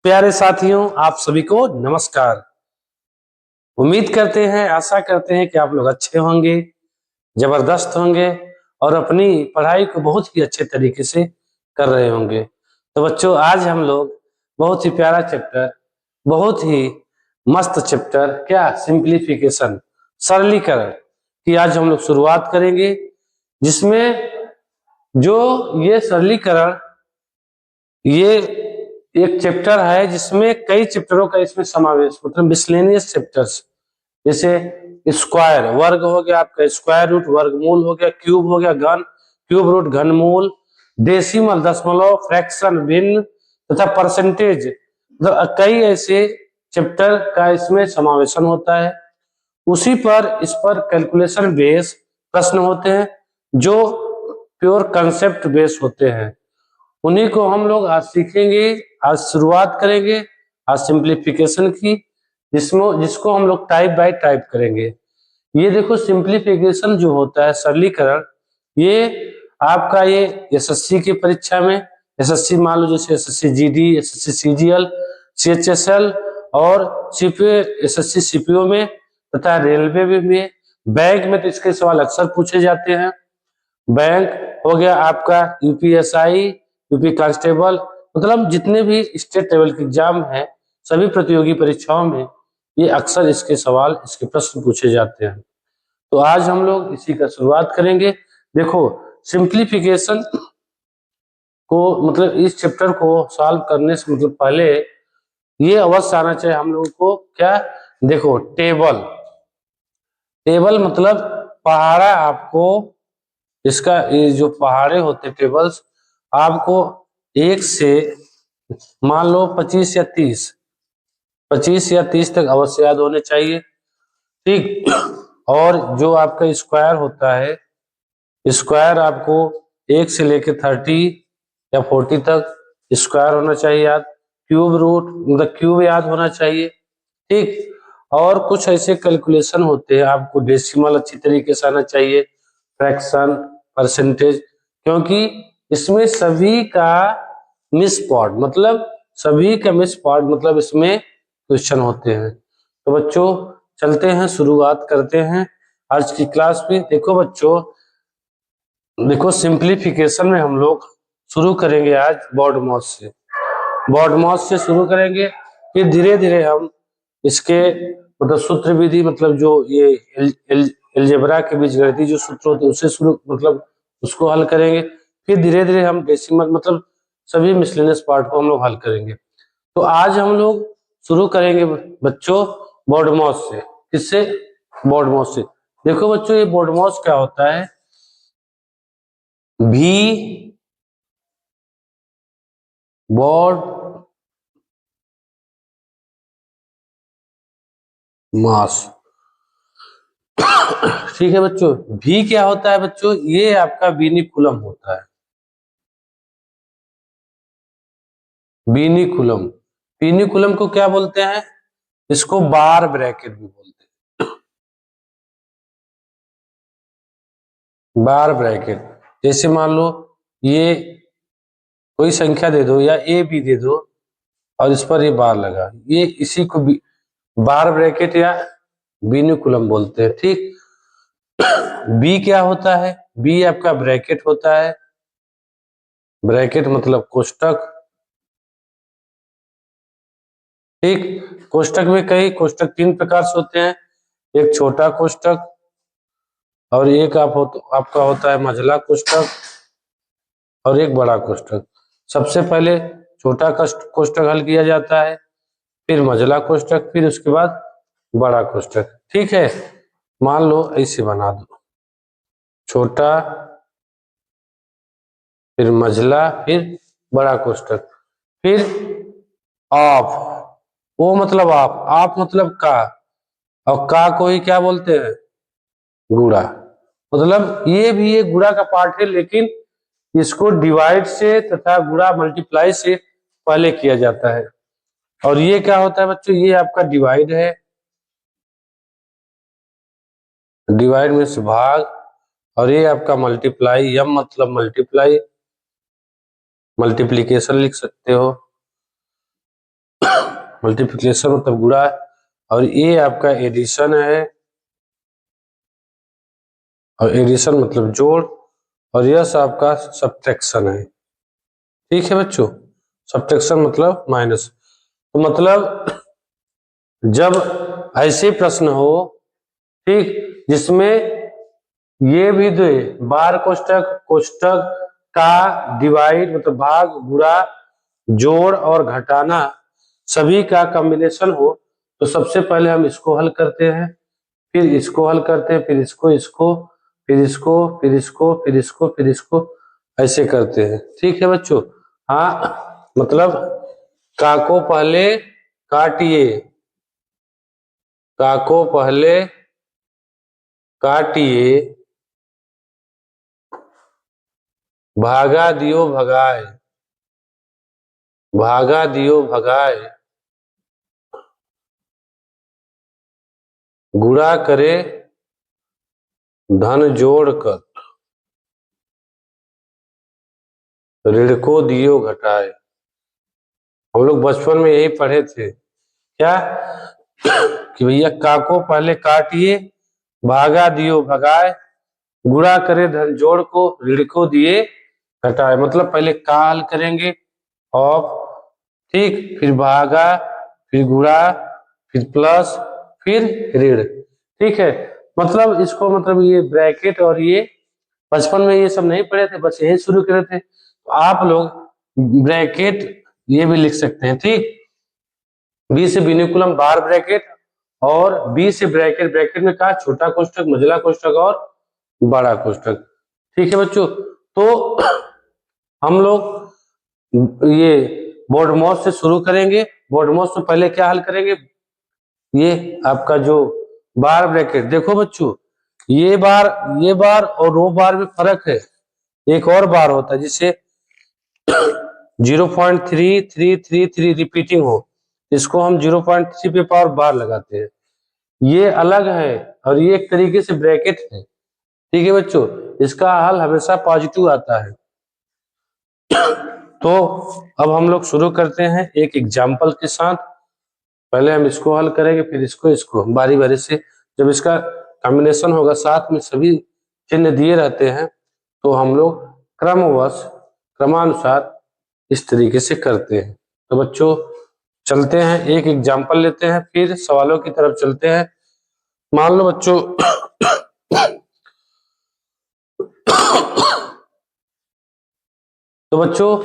प्यारे साथियों, आप सभी को नमस्कार। उम्मीद करते हैं, आशा करते हैं कि आप लोग अच्छे होंगे, जबरदस्त होंगे और अपनी पढ़ाई को बहुत ही अच्छे तरीके से कर रहे होंगे। तो बच्चों, आज हम लोग बहुत ही प्यारा चैप्टर, बहुत ही मस्त चैप्टर क्या सिंप्लीफिकेशन, सरलीकरण की आज हम लोग शुरुआत करेंगे, जिसमें जो ये सरलीकरण ये एक चैप्टर है जिसमें कई चैप्टरों का इसमें समावेश, मतलब मिसलेनियस चैप्टर्स, जैसे स्क्वायर वर्ग हो गया, आपका स्क्वायर रूट वर्गमूल हो गया, क्यूब हो गया घन, क्यूब रूट घनमूल, डेसिमल दशमलव, फ्रैक्शन भिन्न तथा परसेंटेज, मतलब कई ऐसे चैप्टर का इसमें समावेशन होता है। उसी पर इस पर कैलकुलेशन बेस प्रश्न होते हैं जो प्योर कंसेप्ट बेस होते हैं। उन्हीं को हम लोग आज सीखेंगे, आज शुरुआत करेंगे आज सिंप्लीफिकेशन की, जिसको हम लोग टाइप बाय टाइप करेंगे। ये देखो, सिंप्लीफिकेशन जो होता है, सरलीकरण, ये आपका ये एसएससी की परीक्षा में, एसएससी मान लो जैसे SSC GD, SSC CGL, CHSL और सीपीओ, एसएससी सीपीओ में तथा रेलवे में, बैंक में तो इसके सवाल अक्सर पूछे जाते हैं। बैंक हो गया आपका यूपीएसआई, यूपी कांस्टेबल, मतलब जितने भी स्टेट लेवल के एग्जाम है, सभी प्रतियोगी परीक्षाओं में ये अक्सर इसके सवाल, इसके प्रश्न पूछे जाते हैं। तो आज हम लोग इसी का शुरुआत करेंगे। देखो, सिंप्लीफिकेशन को, मतलब इस चैप्टर को सॉल्व करने से मतलब पहले ये अवश्य आना चाहिए हम लोगों को, क्या, देखो, टेबल। टेबल मतलब पहाड़ा, आपको इसका ये जो पहाड़े होते टेबल्स, आपको 1 से मान लो 25 या 30 तक अवश्य याद होने चाहिए, ठीक। और जो आपका स्क्वायर होता है, स्क्वायर आपको 1 से लेके 30 या 40 तक स्क्वायर होना चाहिए याद। क्यूब रूट मतलब क्यूब याद होना चाहिए, ठीक। और कुछ ऐसे कैलकुलेशन होते हैं, आपको डेसिमल अच्छी तरीके से आना चाहिए, फ्रैक्शन, परसेंटेज, क्योंकि इसमें सभी का मिस पॉट, मतलब सभी का मिस पॉट, मतलब इसमें क्वेश्चन होते हैं। तो बच्चों, चलते हैं, शुरुआत करते हैं आज की क्लास में। देखो बच्चों, देखो सिंप्लीफिकेशन में हम लोग शुरू करेंगे आज बॉडमॉस से। बॉडमॉस से शुरू करेंगे, फिर धीरे धीरे हम इसके मतलब सूत्र विधि, मतलब जो ये अलजेब्रा के बीजगणितीय जो सूत्र होते हैं उससे शुरू, मतलब उसको हल करेंगे। फिर धीरे धीरे हम डेसिमल, मतलब सभी मिसलेनियस पार्ट को हम लोग हल करेंगे। तो आज हम लोग शुरू करेंगे बच्चों बॉडमॉस से। किससे? बॉडमॉस से। देखो बच्चों, ये बॉडमॉस क्या होता है, भी बॉड मास, ठीक है बच्चों। भी क्या होता है बच्चों, ये आपका विनिकुलम होता है, विनिकुलम। विनिकुलम को क्या बोलते हैं? इसको बार ब्रैकेट भी बोलते हैं, बार ब्रैकेट। जैसे मान लो ये कोई संख्या दे दो या ए बी दे दो और इस पर ये बार लगा, ये इसी को बार ब्रैकेट या विनिकुलम बोलते हैं, ठीक। बी क्या होता है? बी आपका ब्रैकेट होता है, ब्रैकेट मतलब कोष्टक, ठीक। कोष्टक में कई कोष्टक 3 प्रकार से होते हैं, एक छोटा कोष्टक और एक आपका होता है मझला कोष्टक और एक बड़ा कोष्टक। सबसे पहले छोटा कोष्टक हल किया जाता है, फिर मझला कोष्टक, फिर उसके बाद बड़ा कोष्टक, ठीक है। मान लो ऐसे बना दो, छोटा, फिर मझला, फिर बड़ा कोष्टक, फिर ऑफ, ओ मतलब आप मतलब का, और का को ही क्या बोलते हैं? गुणा। मतलब ये भी एक गुणा का पार्ट है, लेकिन इसको डिवाइड से तथा गुणा मल्टीप्लाई से पहले किया जाता है। और ये क्या होता है बच्चों? ये आपका डिवाइड है, डिवाइड में से भाग, और ये आपका मल्टीप्लाई, यम मतलब मल्टीप्लाई, मल्टीप्लीकेशन लिख सकते हो। मल्टीप्लिकेशन मतलब गुणा, और ये आपका एडिशन है, और एडिशन मतलब जोड़, और यह आपका सब्ट्रैक्शन है। ठीक है बच्चों, सब्ट्रैक्शन मतलब माइनस। तो मतलब जब ऐसे प्रश्न हो, ठीक, जिसमें ये भी दे बार कोष्टक, कोष्टक का डिवाइड मतलब भाग, गुणा, जोड़ और घटाना सभी का कॉम्बिनेशन हो, तो सबसे पहले हम इसको हल करते हैं, फिर इसको हल करते हैं, फिर इसको, फिर इसको, फिर इसको, फिर इसको, फिर इसको, ऐसे करते हैं। ठीक है बच्चों। हाँ, मतलब का को पहले काटिए, का को पहले काटिए, भागा दियो भगाए, भागा दियो भगाए, गुणा करे धन जोड़ कर, ऋण को दियो घटाए। हम लोग बचपन में यही पढ़े थे क्या, कि भैया का को पहले काटिए, भागा दियो भगाए, गुणा करे धन जोड़ को, ऋण को दिए घटाए। मतलब पहले का हल करेंगे ऑफ, ठीक, फिर भागा, फिर गुणा, फिर प्लस, फिर ऋण। ठीक है, मतलब इसको मतलब ये ब्रैकेट और ये बचपन में ये सब नहीं पढ़े थे, बस यही शुरू करे थे। तो आप लोग ब्रैकेट ये भी लिख सकते हैं। ठीक, बी से बिनिकुलम बार ब्रैकेट, और बी से ब्रैकेट, ब्रैकेट में कहा छोटा कोष्टक, मझला कोष्टक और बड़ा कोष्टक। ठीक है बच्चों, तो हम लोग ये बोर्डमॉस से शुरू करेंगे। बोर्डमॉस में पहले क्या हल करेंगे, ये आपका जो बार ब्रैकेट, देखो बच्चों ये बार और रो बार में फर्क है। एक और बार होता है जिसे 0.3333 रिपीटिंग हो, इसको हम 0.3 पे पावर बार लगाते हैं। ये अलग है और ये एक तरीके से ब्रैकेट है। ठीक है बच्चों, इसका हल हमेशा पॉजिटिव आता है। तो अब हम लोग शुरू करते हैं एक एग्जाम्पल के साथ। पहले हम इसको हल करेंगे, फिर इसको बारी बारी से। जब इसका कॉम्बिनेशन होगा, साथ में सभी चिन्ह दिए रहते हैं, तो हम लोग क्रमवश, क्रमानुसार इस तरीके से करते हैं। तो बच्चों चलते हैं, एक एग्जाम्पल लेते हैं, फिर सवालों की तरफ चलते हैं। मान लो बच्चों तो बच्चों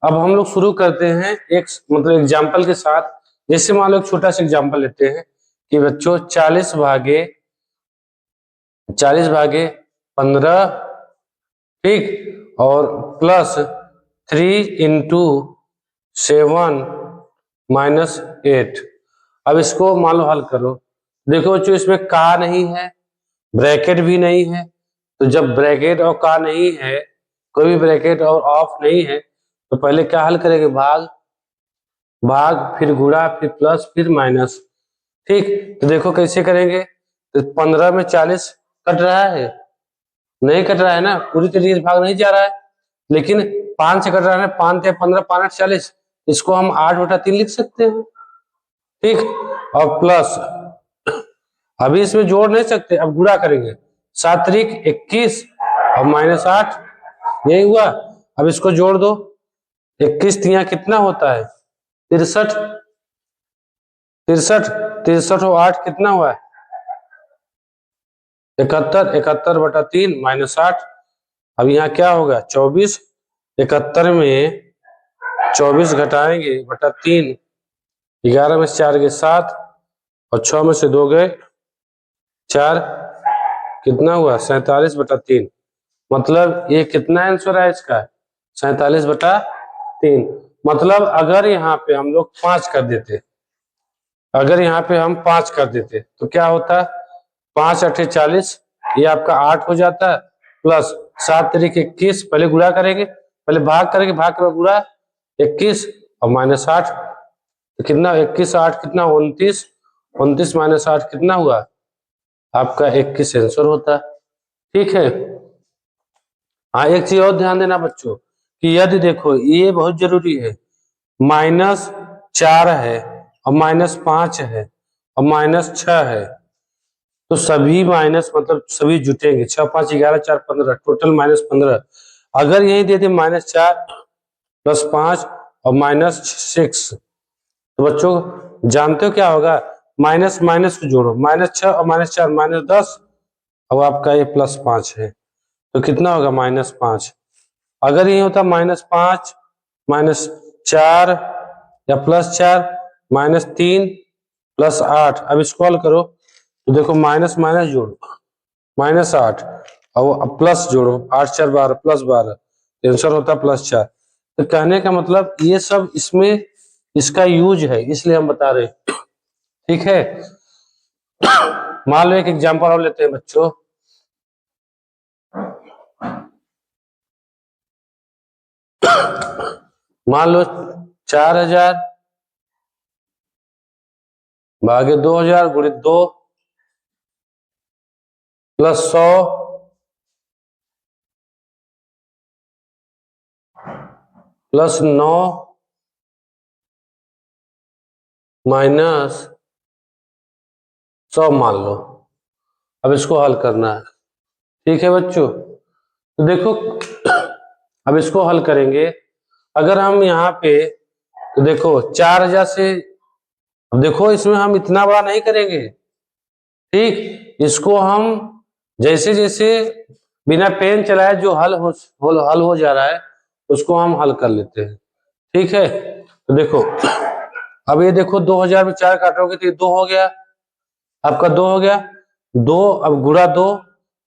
अब हम लोग शुरू करते हैं एक मतलब एग्जाम्पल के साथ। जैसे मान लो एक छोटा सा एग्जाम्पल लेते हैं कि बच्चों 40 भागे 15, ठीक, और प्लस 3 इंटू 7 माइनस 8। अब इसको मान लो हल करो। देखो बच्चों इसमें का नहीं है, ब्रैकेट भी नहीं है, तो जब ब्रैकेट और का नहीं है, कोई भी ब्रैकेट और ऑफ नहीं है, तो पहले क्या हल करेंगे, भाग, फिर गुणा, फिर प्लस, फिर माइनस। ठीक, तो देखो कैसे करेंगे। तो 15 में 40 कट रहा है, नहीं कट रहा है ना, पूरी तरीके से भाग नहीं जा रहा है, लेकिन 5 से कट रहा है, 5 या 15, 5 40, इसको हम 8/3 लिख सकते हैं। ठीक, और प्लस, अभी इसमें जोड़ नहीं सकते, अब गुणा करेंगे, 7 त्रिक 21 और -8, यही हुआ। अब इसको जोड़ दो, 21 तिया कितना होता है, 63, 63 और 8 कितना हुआ है, 71, 71/3 -8। अब यहाँ क्या होगा, 24, 71 में 24 घटाएंगे बटा 3, 11 में से 4 गए 7, और 6 में से 2 गए 4, कितना हुआ, 47/3। मतलब ये कितना आंसर है इसका, 47/3। मतलब अगर यहाँ पे हम लोग 5 कर देते, अगर यहाँ पे हम 5 कर देते तो क्या होता, 5 8 40, ये आपका 8 हो जाता है, प्लस 7 त्रिक 21, पहले गुणा करेंगे, पहले भाग करेंगे, भाग कर गुणा 21 और -8, तो कितना, 21 8 कितना, 29, 29 -8 कितना हुआ आपका 21 आंसर होता। ठीक है, हाँ एक चीज और ध्यान देना बच्चों, कि यदि देखो ये बहुत जरूरी है, -4 है और -5 है और -6 है, तो सभी माइनस मतलब सभी जुटेंगे। 6 5 11 4 15, टोटल -15। अगर यही दे दे -4 +5 और -6, तो बच्चों जानते हो क्या होगा, माइनस माइनस को जोड़ो, -6 और -4 -10, अब आपका ये +5 है, तो कितना होगा -5। अगर ये होता -5 -4 या +4 -3 +8, अब इसको हल करो तो देखो माइनस माइनस जोड़ो -8 और अब प्लस जोड़ो, 8 4 12 +12, आंसर होता +4। तो कहने का मतलब ये सब इसमें इसका यूज है, इसलिए हम बता रहे हैं। ठीक है, मान लो एक एग्जांपल और लेते हैं बच्चों। मान लो 4000 भागे 2000 गुणित 2 +100 +9 -100 मान लो। अब इसको हल करना है। ठीक है बच्चों, तो देखो अब इसको हल करेंगे। अगर हम यहाँ पे तो देखो 4000 से, अब देखो इसमें हम इतना बड़ा नहीं करेंगे। ठीक, इसको हम जैसे जैसे बिना पेन चलाए जो हल हो जा रहा है उसको हम हल कर लेते हैं। ठीक है, तो देखो अब ये देखो 2000 में 4 काटोगे तो ये 2 हो गया, आपका 2 हो गया। 2 अब गुणा 2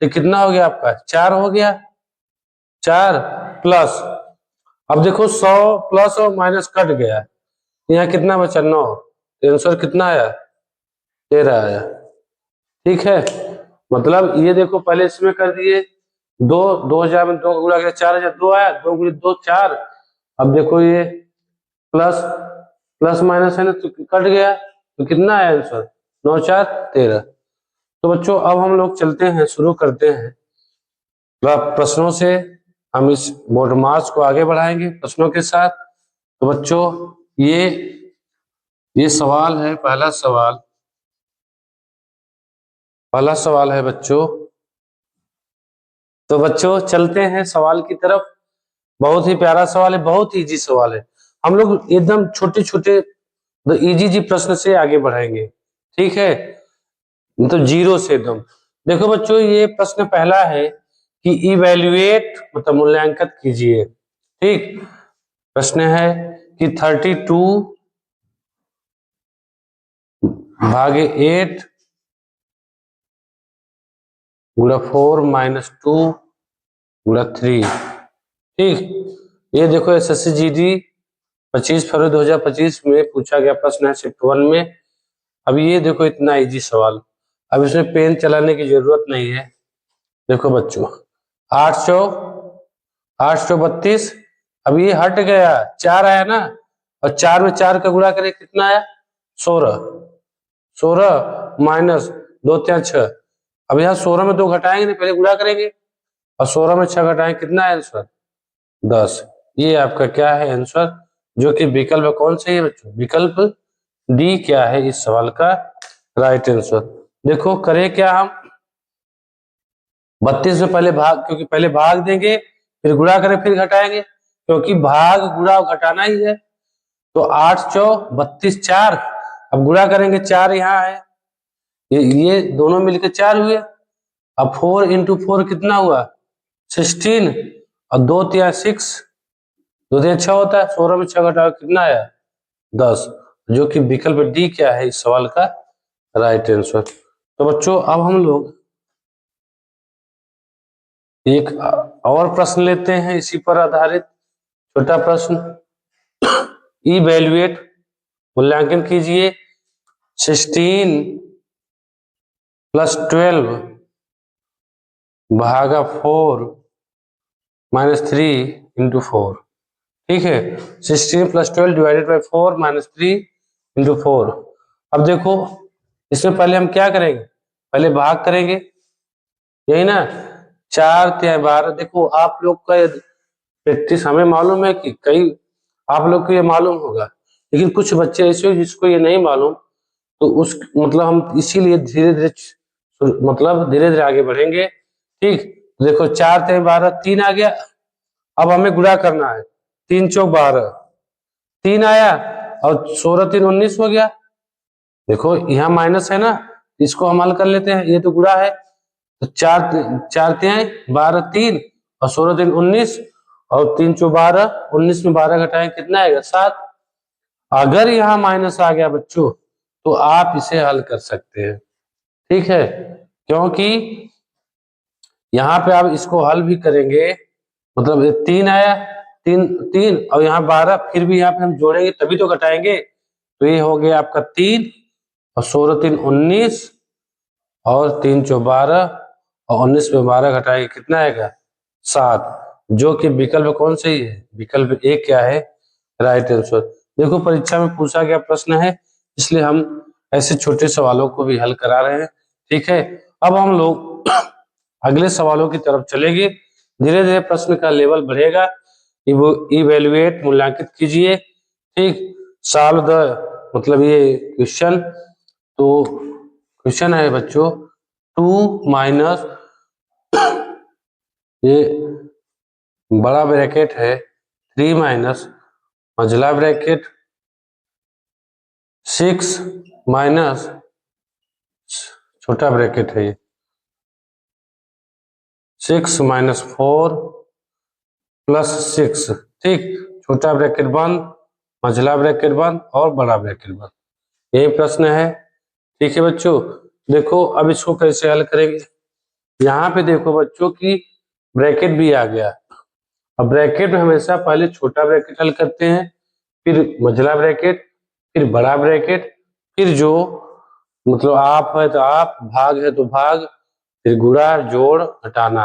तो कितना हो गया आपका 4 हो गया। 4 प्लस, अब देखो 100 प्लस और माइनस कट गया, यहाँ कितना बचा 9, आंसर कितना आया 13 आया। ठीक है, मतलब ये देखो पहले इसमें कर दिए 2, 2000 में 2 का गुणा किया 4000, 2 आया, 2 गुणित 2 4। अब देखो ये प्लस प्लस माइनस है ना, तो कट गया, तो कितना आया आंसर 9 4 13। तो बच्चों अब हम लोग चलते हैं, शुरू करते हैं प्रश्नों से। हम इस बोर्ड मार्क्स को आगे बढ़ाएंगे प्रश्नों के साथ। तो बच्चों ये सवाल है, पहला सवाल है बच्चों। तो बच्चों चलते हैं सवाल की तरफ। बहुत ही प्यारा सवाल है, बहुत ही इजी सवाल है। हम लोग एकदम छोटे छोटे इजी प्रश्न से आगे बढ़ाएंगे। ठीक है, तो जीरो से एकदम। देखो बच्चों ये प्रश्न पहला है कि इवेल्युएट मतलब मूल्यांकन कीजिए। ठीक, प्रश्न है कि 32 भागे 8 गुणा 4 -2 गुणा 3। ठीक, ये देखो एसएससी जीडी 25 फरवरी 2025 में पूछा गया प्रश्न है शिफ्ट 1 में। अब ये देखो इतना इजी सवाल, अब इसमें पेन चलाने की जरूरत नहीं है। देखो बच्चों 832, अब ये हट गया 4 आया ना, और 4 में 4 का गुणा करें कितना आया 16, 16 माइनस 2 3 6। अब यहाँ 16 में 2 घटाएंगे नहीं, पहले गुणा करेंगे, और 16 में 6 घटाएंगे कितना है आंसर 10। ये आपका क्या है आंसर, जो कि विकल्प कौन सही है बच्चों, विकल्प डी क्या है इस सवाल का राइट आंसर। देखो करें क्या हम, 32 में पहले भाग, क्योंकि पहले भाग देंगे फिर गुणा करें फिर घटाएंगे, क्योंकि भाग गुणा घटाना ही है। तो 8 4 32 4, अब गुणा करेंगे 4 यहाँ है, ये दोनों मिलकर 4 हुए। अब 4 इंटू 4 कितना हुआ 16, और 2 3 6, 2 3 6 होता है, 16 में 6 घटाओ कितना आया 10, जो कि विकल्प डी क्या है इस सवाल का राइट आंसर। तो बच्चों अब हम लोग एक और प्रश्न लेते हैं इसी पर आधारित छोटा प्रश्न। इवैल्यूएट मूल्यांकन कीजिए 16 + 12 भागा 4 -3 इंटू 4। ठीक है, 16 + 12 डिवाइडेड बाई 4 -3 इंटू 4। अब देखो इसमें पहले हम क्या करेंगे, पहले भाग करेंगे, यही ना, 4 3 12। देखो आप लोग का प्रैक्टिस हमें मालूम है कि कई आप लोग को ये मालूम होगा लेकिन कुछ बच्चे ऐसे जिसको ये नहीं मालूम, तो उस मतलब हम इसीलिए धीरे धीरे मतलब धीरे धीरे आगे बढ़ेंगे। ठीक, देखो 4 3 12 3 आ गया। अब हमें गुणा करना है, 3 चौक 12, 3 आया और 16 3 19 हो गया। देखो यहाँ माइनस है ना, इसको हम हल कर लेते हैं, ये तो गुणा है, तो 4 4 3 12 3 और 16 3 19 और 3 चौ 12, 19 में 12 घटाएं कितना आएगा 7। अगर यहाँ माइनस आ गया बच्चों तो आप इसे हल कर सकते हैं, ठीक है, क्योंकि यहाँ पे आप इसको हल भी करेंगे, मतलब 3 आया, 3 3 और यहाँ 12, फिर भी यहाँ पे हम जोड़ेंगे तभी तो घटाएंगे, तो ये हो गया आपका 3 और 16 3 19 और 3 चौ 12 और 19 में 12 घटाएंगे कितना आएगा 7, जो कि विकल्प कौन सही है, विकल्प ए क्या है, राइट आंसर। देखो परीक्षा में पूछा गया प्रश्न है, इसलिए हम ऐसे छोटे सवालों को भी हल करा रहे हैं, ठीक है। अब हम लोग अगले सवालों की तरफ चलेंगे, धीरे धीरे प्रश्न का लेवल बढ़ेगा, इवेल्युएट मूल्यांकित कीजिए, ठीक, सॉल्व द मतलब ये क्वेश्चन। तो क्वेश्चन है बच्चों 2 माइनस, ये बड़ा ब्रैकेट है 3 माइनस मझला ब्रैकेट 6 माइनस छोटा ब्रैकेट है, ये 6 माइनस 4 प्लस 6, ठीक, छोटा ब्रैकेट बंद, मझला ब्रैकेट बंद और बड़ा ब्रैकेट बंद, यही प्रश्न है, ठीक है बच्चों। देखो अब इसको कैसे हल करेंगे, यहाँ पे देखो बच्चों की ब्रैकेट भी आ गया। अब ब्रैकेट में हमेशा पहले छोटा ब्रैकेट हल करते हैं, फिर मझला ब्रैकेट, फिर बड़ा ब्रैकेट, फिर जो मतलब आप है तो आप, भाग है तो भाग, फिर गुणा जोड़ घटाना।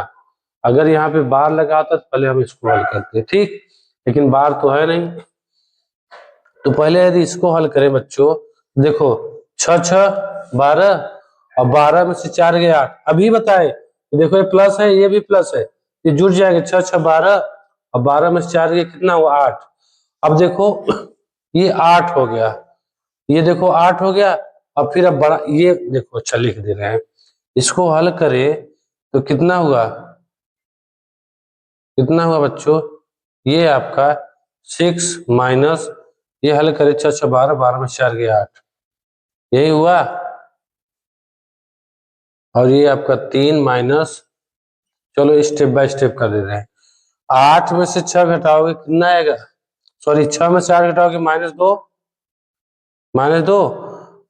अगर यहाँ पे बार लगा होता तो पहले हम इसको हल करते, ठीक, लेकिन बार तो है नहीं, तो पहले यदि इसको हल करें बच्चों, देखो 6 6 12 और 12 में से 4 गए 8, अभी बताए देखो ये प्लस है ये भी प्लस है, ये जुड़ जाएंगे 6 6 12 और 12 में से 4 गए कितना हुआ 8। अब देखो ये 8 हो गया, ये देखो 8 हो गया, अब फिर अब बड़ा ये देखो, अच्छा लिख दे रहे हैं, इसको हल करें तो कितना हुआ, कितना हुआ बच्चों, ये आपका 6 माइनस, ये हल करें 6 6 12 12 में 4 गए 8, यही हुआ, और ये आपका 3 माइनस, चलो स्टेप बाय स्टेप कर दे रहे हैं, 8 में से 6 घटाओगे कितना आएगा, सॉरी 6 में से 8 घटाओगे -2, -2,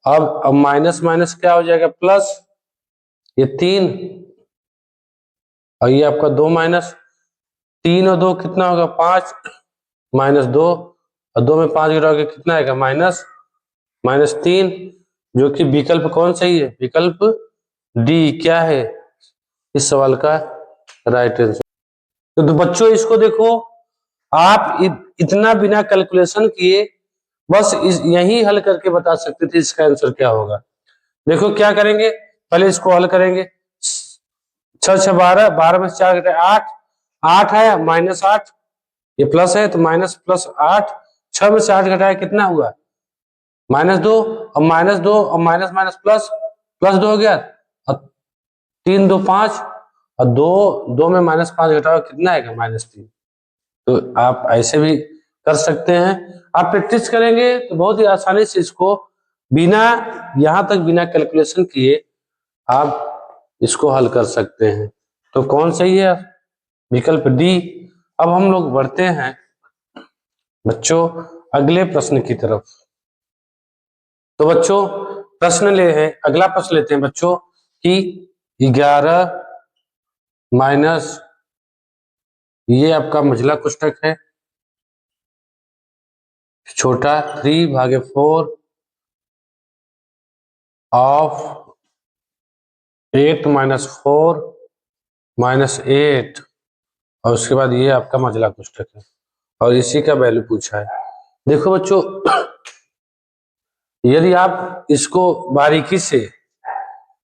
अब माइनस माइनस क्या हो जाएगा प्लस, ये 3 और ये आपका 2 माइनस, 3 और 2 कितना होगा 5, -2 और 2 में 5 घटाओगे कितना आएगा -3, जो कि विकल्प कौन सही है, विकल्प डी क्या है इस सवाल का राइट आंसर। तो बच्चों इसको देखो, आप इतना बिना कैलकुलेशन किए बस यही हल करके बता सकते थे इसका आंसर क्या होगा। देखो क्या करेंगे, पहले इसको हल करेंगे, 6 6 12 12 में से 4 घटाए 8, 8 आया -8, ये प्लस है तो माइनस प्लस 8, 6 में से 8 घटाया कितना हुआ -2, और -2 और माइनस माइनस प्लस, +2 हो गया, और 3 2 5 और 2 में -5 घटाओ कितना आएगा -3। तो आप ऐसे भी कर सकते हैं, आप प्रैक्टिस करेंगे तो बहुत ही आसानी से इसको बिना यहाँ तक बिना कैलकुलेशन किए आप इसको हल कर सकते हैं। तो कौन सही है, विकल्प डी। अब हम लोग बढ़ते हैं बच्चों अगले प्रश्न की तरफ। तो बच्चों अगला प्रश्न लेते हैं बच्चों कि 11 माइनस, ये आपका मझला कोष्ठक है, छोटा 3/4 ऑफ 8 - 4 -8, और उसके बाद ये आपका मझला कोष्ठक है और इसी का वैल्यू पूछा है। देखो बच्चों यदि आप इसको बारीकी से,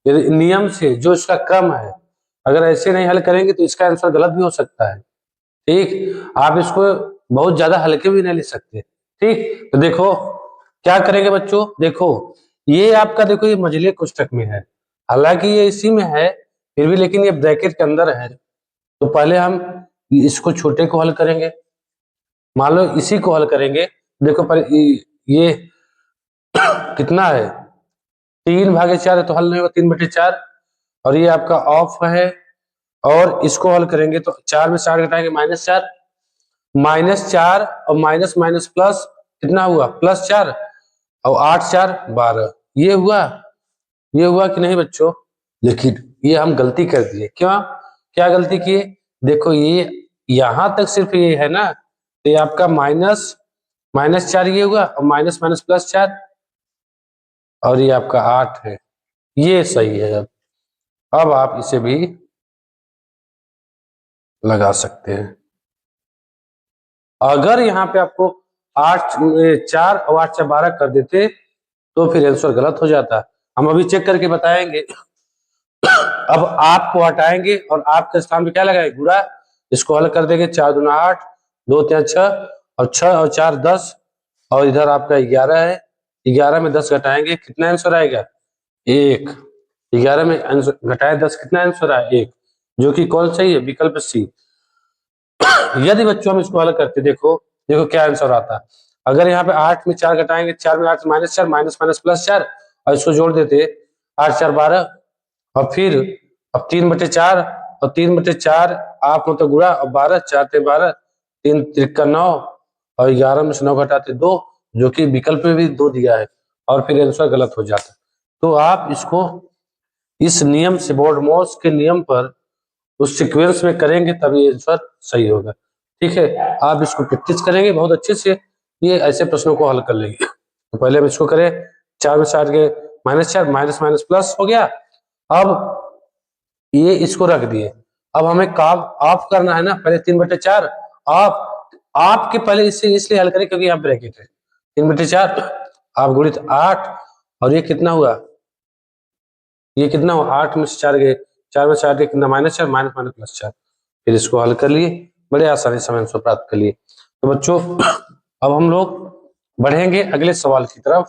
यदि नियम से जो इसका क्रम है, अगर ऐसे नहीं हल करेंगे तो इसका आंसर गलत भी हो सकता है, ठीक, आप इसको बहुत ज्यादा हल्के भी नहीं ले सकते, ठीक। तो देखो क्या करेंगे बच्चों, देखो ये आपका, देखो ये मझले कोष्ठक में है, हालांकि ये इसी में है फिर भी, लेकिन ये ब्रैकेट के अंदर है। तो पहले हम इसको छोटे को हल करेंगे, मान लो इसी को हल करेंगे। देखो पर ये कितना है, 3/4 है, तो हल नहीं होगा 3/4। और ये आपका ऑफ है, और इसको हल करेंगे तो 4 में 4 घटाएंगे -4, -4 और माइनस माइनस प्लस कितना हुआ, +4, और 8 4 12। ये हुआ कि नहीं बच्चों। लेकिन ये हम गलती कर दिए, क्यों, क्या गलती किए, देखो ये यहां तक सिर्फ ये है ना, तो ये आपका -4 ये हुआ, और माइनस माइनस +4, और ये आपका 8 है, ये सही है। अब आप इसे भी लगा सकते हैं। अगर यहाँ पे आपको 4 और 8 4 12 कर देते तो फिर आंसर गलत हो जाता। हम अभी चेक करके बताएंगे। अब आप को हटाएंगे और आपके स्थान पे क्या लगाएंगे, गुणा। इसको हल कर देंगे, 4 दूना 8, 2 3 6, और 6 और 4 10, और इधर आपका 11 है। 11 में 10 घटाएंगे, कितना आंसर आएगा, 1। 11 में घटाए 10, कितना आंसर आया, 1, जो कि कौन सही है, विकल्प सी। यदि बच्चों हम इसको हल करते, देखो देखो क्या आंसर आता। अगर यहाँ पे 8 में 4 घटाएंगे, 4 में 8 -4, माइनस माइनस +4, और इसको जोड़ देते 8 4 12, और फिर अब 3/4, और 3/4 आप मतलब गुणा, और 12 4 3 12, 3 3 9, और 11 में से 9 घटाते 2, जो कि विकल्प में भी 2 दिया है, और फिर आंसर गलत हो जाता। तो आप इसको इस नियम से, बोर्ड मॉस के नियम पर उस सीक्वेंस में करेंगे तभी आंसर सही होगा। ठीक है, आप इसको प्रैक्टिस करेंगे बहुत अच्छे से, ये ऐसे प्रश्नों को हल कर लेंगे। तो पहले हम इसको करें, 4 में 60 के -4, माइनस माइनस प्लस हो गया। अब ये इसको रख दिए, अब हमें काम ऑफ करना है ना, पहले 3/4 ऑफ, आपके पहले इससे इसलिए हल करें क्योंकि यहाँ ब्रैकेट है। 3/4 आप गुणित 8, और ये कितना हुआ, ये कितना हुआ, 8 में से 4 गए, 4 में 4 गए कितना, -4, माइनस माइनस +4। फिर इसको हल कर लिए, बड़े आसानी से आंसर प्राप्त कर लिए। तो बच्चों अब हम लोग बढ़ेंगे अगले सवाल की तरफ।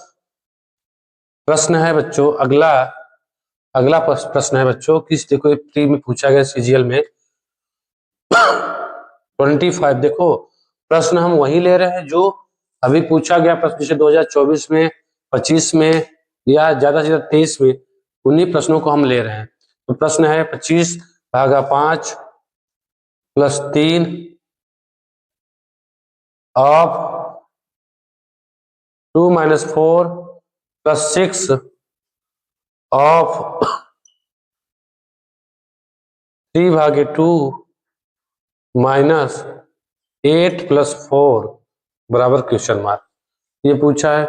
प्रश्न है बच्चों अगला, अगला प्रश्न है बच्चों, किस, देखो प्री में पूछा गया सीजीएल में 25। देखो प्रश्न हम वही ले रहे हैं जो अभी पूछा गया प्रश्न, जैसे 2024 में, 25 में, या ज्यादा से ज्यादा 23 में, उन्हीं प्रश्नों को हम ले रहे हैं। तो प्रश्न है 25/5 + 3 ऑफ 2 - 4 + 6 ऑफ 3/2 -8 + 4 बराबर क्वेश्चन मार्क, ये पूछा है।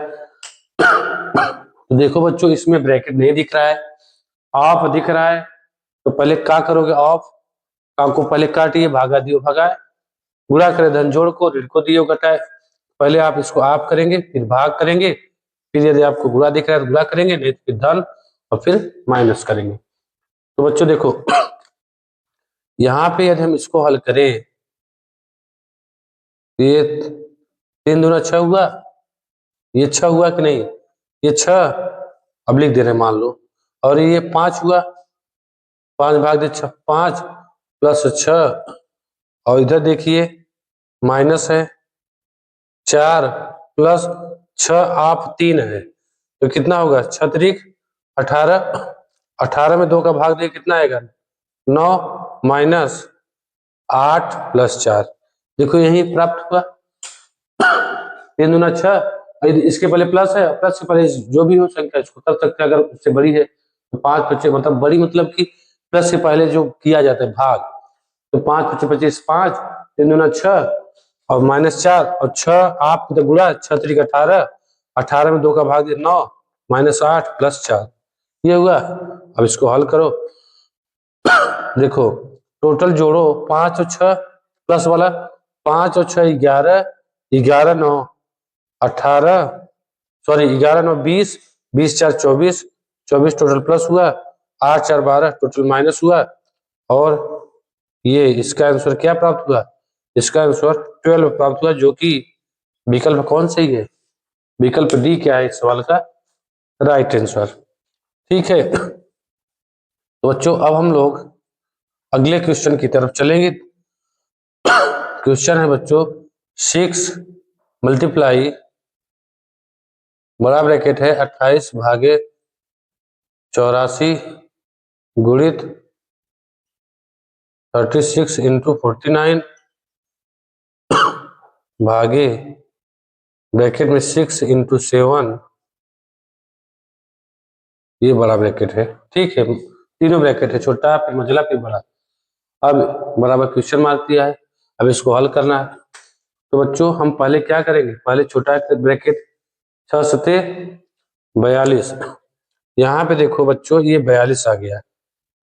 तो देखो बच्चों इसमें ब्रैकेट नहीं दिख रहा है, ऑफ दिख रहा है, तो पहले क्या करोगे, ऑफ का को पहले काटिए, भागा दियो भगाए, गुणा करे धन जोड़ को, ऋण को दियो घटाए। पहले आप इसको ऑफ करेंगे, फिर भाग करेंगे, फिर यदि आपको गुणा दिख रहा है तो गुणा करेंगे, नहीं तो फिर धन, और फिर माइनस करेंगे। तो बच्चों देखो यहाँ पे यदि हम इसको हल करें, ये 3 दूना 6 हुआ, ये 6 हुआ कि नहीं, ये 6, अब लिख दे रहे हैं मान लो, और ये 5 हुआ, 5/6, 5 + 6, और इधर देखिए माइनस है 4 + 6 आप 3 है, तो कितना होगा, 6 त्रिक 18, 18 में 2 का भाग दे कितना आएगा, 9, -8 + 4, देखो यही प्राप्त हुआ। 3 दूना 6, इसके पहले प्लस है, प्लस के पहले जो भी हो संख्या इसको कर सकते हैं, अगर उससे बड़ी है तो 5 25, मतलब बड़ी मतलब कि प्लस से पहले जो किया जाता है भाग, तो 5 25 25, 5, 3 दूना 6, और -4, और 6 आप तो गुणा, 6 त्रिक 18, 18 में 2 का भाग दे 9, -8 + 4, ये हुआ। अब इसको हल करो, देखो टोटल जोड़ो, 5 और 6 प्लस वाला, 5 और 6 11, 11 9 18, सॉरी 11 9 20, 20 4 24, 24 टोटल प्लस हुआ, 8 4 12 टोटल माइनस हुआ, और ये इसका आंसर क्या प्राप्त हुआ, इसका आंसर 12 प्राप्त हुआ, जो कि विकल्प कौन सही है, विकल्प डी क्या है इस सवाल का राइट आंसर। ठीक है, तो बच्चों अब हम लोग अगले क्वेश्चन की तरफ चलेंगे। क्वेश्चन है बच्चों 6 मल्टीप्लाई बड़ा ब्रैकेट है 28 भागे 84 गुणित 36 इंटू 49 भागे ब्रैकेट में 6 इंटू 7, ये बड़ा ब्रैकेट है। ठीक है, तीनों ब्रैकेट है, छोटा फिर मंझला फिर बड़ा। अब बराबर क्वेश्चन मार्क दिया है, अब इसको हल करना है। तो बच्चों हम पहले क्या करेंगे, पहले छोटा ब्रैकेट 6 सते 42, यहाँ पे देखो बच्चों ये 42 आ गया।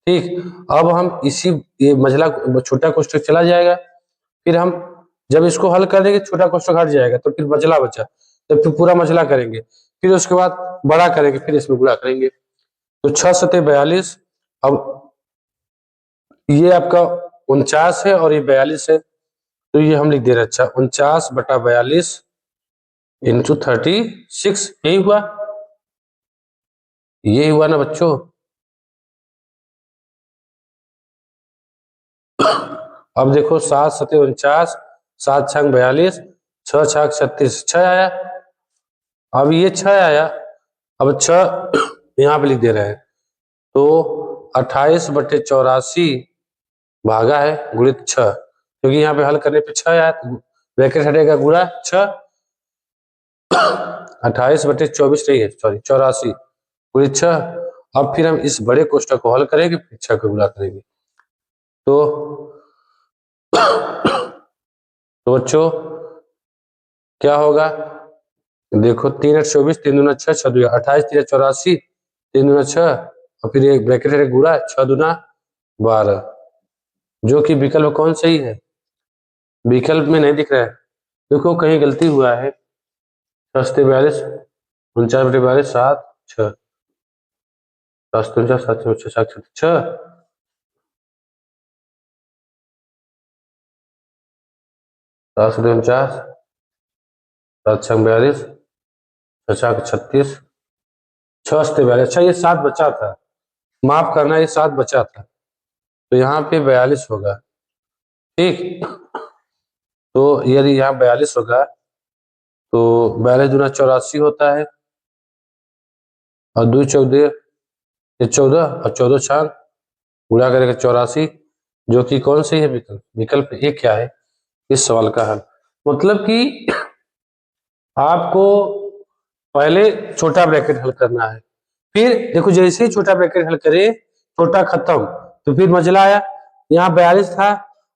ठीक, अब हम इसी ये मझला छोटा कोष्ठक चला जाएगा, फिर हम जब इसको हल कर देंगे छोटा कोष्ठक हट जाएगा, तो फिर मझला बचा, तो फिर पूरा मझला करेंगे, फिर उसके बाद बड़ा करेंगे, फिर इसमें गुणा करेंगे। तो 6 सते 42, अब ये आपका 49 है और ये 42 है, तो ये हम लिख दे रहे हैं। अच्छा 49 बटा 42 इंटू 36, यही हुआ, ये हुआ ना बच्चों। अब देखो 7 सते 49, 7 छंग 42, 6 छाक 36, 6 आया। अब ये 6 आया, अब 6 यहाँ पे लिख दे रहे हैं, तो 28 बटे 84 भागा है गुणित 6, क्योंकि यहाँ पे हल करने पे 6 आया, तो ब्रैकेट हटेगा, गुणा 6, 28 बटे 24 नहीं है, सॉरी 84 गुणित 6। अब फिर हम इस बड़े कोष्ठक को हल करेंगे, फिर 6 को गुणा करेंगे। तो बच्चों क्या होगा, देखो 3 8 24, 3 दूना 6, 6 दूना 28, 3 84, 3 दूना 6, और फिर एक ब्रैकेट है गुणा 6 दूना 12, जो कि विकल्प कौन सही है, विकल्प में नहीं दिख रहा है, देखो कहीं गलती हुआ है। 6 सते 42, 49 बटे 42, 7 6, 7 49 7 6 7 6, 7 सते 49, 7 छंग 42, 6 छाक 36, 6 सते 42। अच्छा ये 7 बचा था, माफ करना, ये 7 बचा था, तो यहाँ पे 42 होगा। ठीक, तो यदि यहाँ 42 होगा तो 42 दूना 84 होता है, और 2 14 ये 14, और 14 छाक गुणा करेगा 84, जो कि कौन सी है विकल्प, विकल्प ए क्या है इस सवाल का हल। मतलब कि आपको पहले छोटा ब्रैकेट हल करना है, फिर देखो जैसे ही छोटा ब्रैकेट हल करे छोटा खत्म, तो फिर मझला आया, यहाँ 42 था,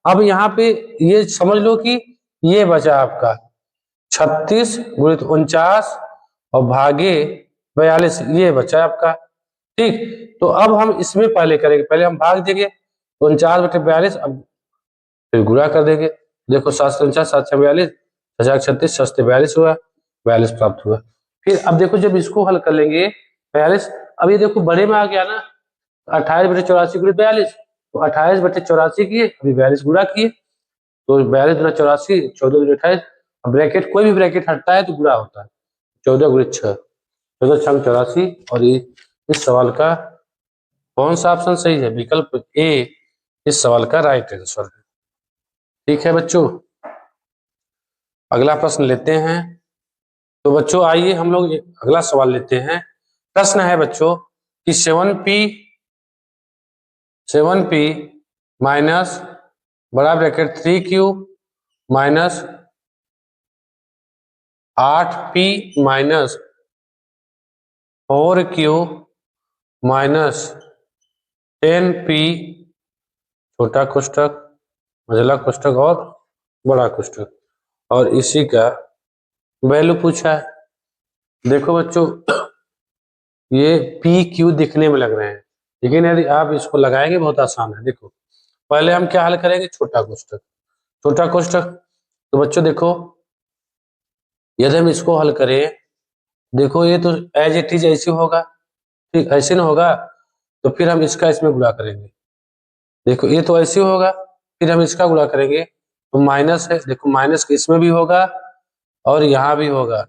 अब यहाँ पे ये समझ लो कि ये बचा आपका 36 गुणित 49 और भागे 42, ये बचा आपका। ठीक, तो अब हम इसमें पहले करेंगे, पहले हम भाग देंगे 49 बटे 42, अब फिर गुणा कर देंगे। देखो 7 49 7 42, 36 सस्ते 42 हुआ, 42 प्राप्त हुआ। फिर अब देखो जब इसको हल कर लेंगे 42, अब ये देखो बड़े में आ गया ना, 28 बटे 84 गुणित 42, तो 28 बटे 84 किए, अभी 42 गुणा किए, तो 42 गुणा 84, 14 गुणा 28, अब ब्रैकेट कोई भी ब्रैकेट हटता है तो गुणा होता है, 14 गुणित 6, 14 छंग 84, और ये इस सवाल का कौन सा ऑप्शन सही है, विकल्प ए इस सवाल का राइट आंसर है। ठीक है बच्चों, अगला प्रश्न लेते हैं। तो बच्चों आइए हम लोग अगला सवाल लेते हैं। प्रश्न है बच्चों कि 7p माइनस बड़ा bracket 3q minus 8p minus 4q minus 10p, छोटा कोष्ठक मझला कोष्ठक और बड़ा कोष्ठक, और इसी का वैल्यू पूछा है। देखो बच्चों ये पी क्यू दिखने में लग रहे हैं, लेकिन यदि आप इसको लगाएंगे बहुत आसान है। देखो पहले हम क्या हल करेंगे, छोटा कोष्ठक, छोटा कोष्ठक, तो बच्चों देखो यदि हम इसको हल करें, देखो ये तो एज इट इज ऐसे होगा, ठीक ऐसे ना होगा, तो फिर हम इसका इसमें गुणा करेंगे। देखो ये तो ऐसे होगा, फिर हम इसका गुणा करेंगे, तो माइनस है, देखो माइनस इसमें भी होगा और यहाँ भी होगा।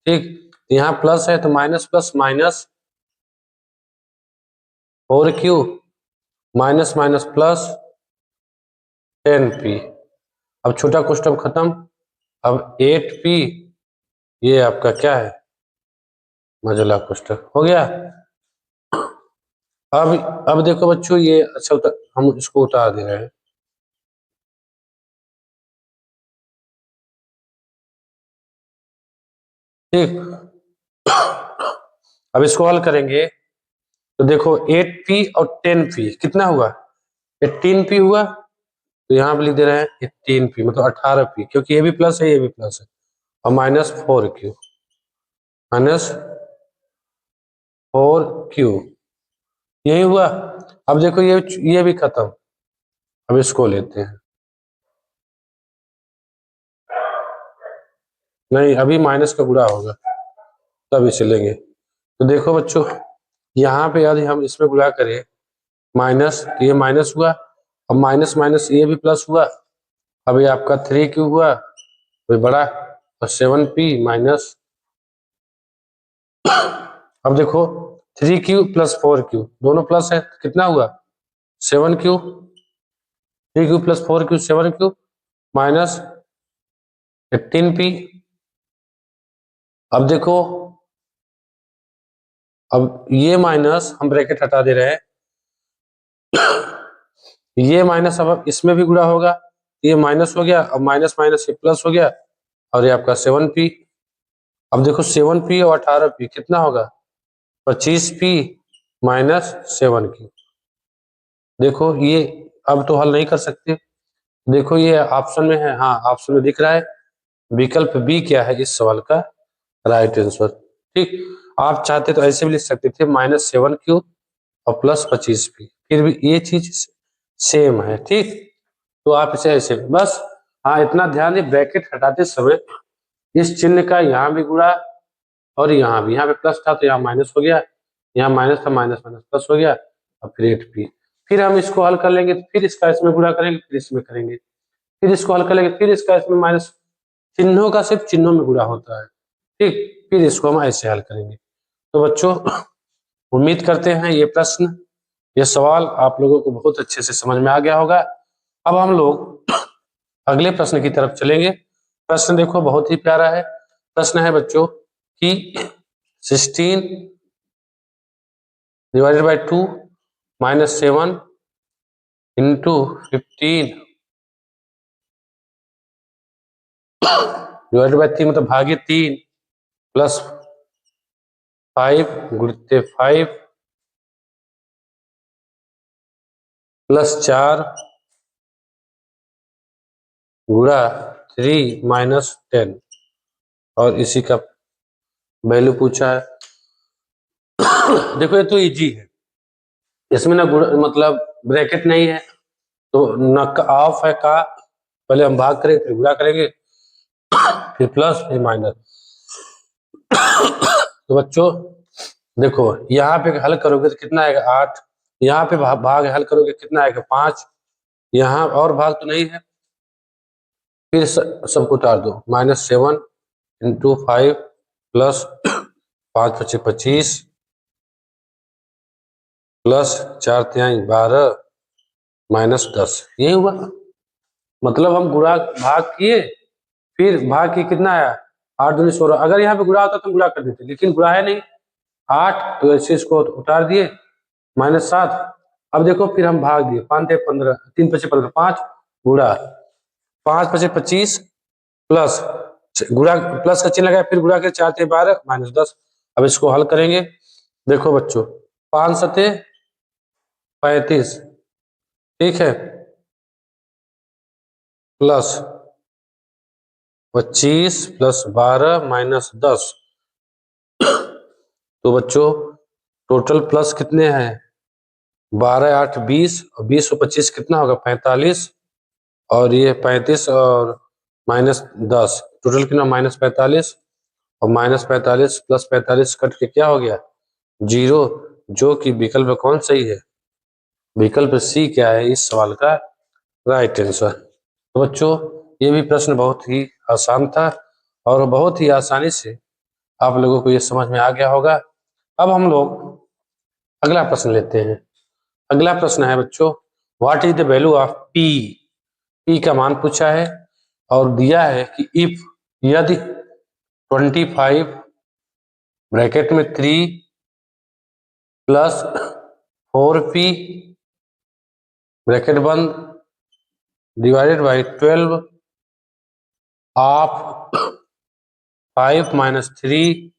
ठीक, यहाँ प्लस है तो minus plus minus 4q minus minus plus 10p। अब छोटा क्वेश्चन खत्म। अब 8p, ये आपका क्या है, मजेदार क्वेश्चन हो गया। अब देखो बच्चों, ये अच्छा हम इसको उतार दे रहे हैं। ठीक, अब इसको हल करेंगे तो देखो 8p और 10p कितना हुआ, 18p हुआ। तो यहाँ पे लिख दे रहे हैं 18p मतलब 18p, क्योंकि ये भी प्लस है ये भी प्लस है। और माइनस 4q, माइनस 4q, यही हुआ। अब देखो ये भी खत्म। अब इसको लेते हैं, नहीं अभी माइनस का गुणा होगा तब इसे लेंगे। तो देखो बच्चों, यहाँ पे यदि हम इसमें गुणा करें माइनस, तो ये माइनस हुआ। अब माइनस माइनस ये भी प्लस हुआ। अब ये आपका 3q हुआ, कोई बड़ा, और 7p माइनस। अब देखो 3q प्लस 4q दोनों प्लस है, कितना हुआ 7q, 3q plus 4q 7q minus 18p। अब देखो, अब ये माइनस हम ब्रैकेट हटा दे रहे हैं, ये माइनस अब इसमें भी गुणा होगा, ये माइनस हो गया, अब माइनस माइनस ये प्लस हो गया, और ये आपका 7p। अब देखो 7p और 18p कितना होगा 25p माइनस 7q। देखो ये अब तो हल नहीं कर सकते, देखो ये ऑप्शन में है, हाँ ऑप्शन में दिख रहा है, विकल्प बी क्या है इस सवाल का राइट आंसर। ठीक, आप चाहते तो ऐसे भी लिख सकते थे -7q और प्लस 25p, फिर भी ये चीज सेम है। ठीक, तो आप इसे ऐसे बस, हाँ इतना ध्यान दें ब्रैकेट हटाते समय इस चिन्ह का यहाँ भी गुणा और यहाँ भी, यहाँ पे प्लस था तो यहाँ माइनस हो गया, यहाँ माइनस था माइनस माइनस प्लस हो गया, और फिर 8p। फिर हम इसको हल कर लेंगे तो फिर इसका इसमें गुणा करेंगे, फिर इसमें करेंगे, फिर इसको हल कर लेंगे, फिर इसका इसमें माइनस, चिन्हों का सिर्फ चिन्हों में गुणा होता है। ठीक, फिर इसको हम ऐसे हल करेंगे। तो बच्चों, उम्मीद करते हैं ये प्रश्न, ये सवाल आप लोगों को बहुत अच्छे से समझ में आ गया होगा। अब हम लोग अगले प्रश्न की तरफ चलेंगे। प्रश्न देखो बहुत ही प्यारा है। प्रश्न है बच्चों कि 16 divided by 2 minus 7 into 15 divided by 3 मतलब भागे 3 प्लस 5 गुणित 5 प्लस 4 गुणा 3 माइनस 10, और इसी का वैल्यू पूछा है। देखो ये तो इजी है, इसमें ना मतलब ब्रैकेट नहीं है, तो न ऑफ है का, पहले हम भाग करेंगे फिर गुणा करेंगे फिर प्लस फिर माइनस। तो बच्चों देखो यहाँ पे हल करोगे तो कितना आएगा 8, यहाँ पे भाग हल करोगे कितना आएगा 5, यहाँ और भाग तो नहीं है, फिर सबको उतार दो -7 इंटू 5 प्लस 5 × 25 प्लस 4 × 3 12 माइनस 10, यही हुआ। मतलब हम गुणा भाग किए, फिर भाग की कितना आया 8 दूनी 16। अगर यहाँ पे गुणा होता तो गुणा कर देते, लेकिन गुणा है नहीं 8, तो ऐसे इसको उतार दिए -7। अब देखो फिर हम भाग दिए 5 × 15 3 × 5 15 5 गुणा 5 × 25 प्लस गुणा प्लस का चिन्ह लगाया, फिर गुणा के 4 × 12 -10। अब इसको हल करेंगे। देखो बच्चों 5 × 7 35, ठीक है, प्लस 25 प्लस 12 माइनस 10। तो बच्चों टोटल प्लस कितने हैं 12 8 20, और 20 और 25 कितना होगा 45, और ये 35 और माइनस 10 टोटल कितना -45, और -45 प्लस 45 कट के क्या हो गया 0, जो कि विकल्प कौन सही है, विकल्प सी क्या है इस सवाल का राइट आंसर। तो बच्चों ये भी प्रश्न बहुत ही आसान था और बहुत ही आसानी से आप लोगों को ये समझ में आ गया होगा। अब हम लोग अगला प्रश्न लेते हैं। अगला प्रश्न है बच्चों, what is the value of P. P का मान पूछा है और दिया है कि इफ यदि 25 ब्रैकेट में 3 प्लस 4p ब्रैकेट बंद divided by 12 of 5 minus 3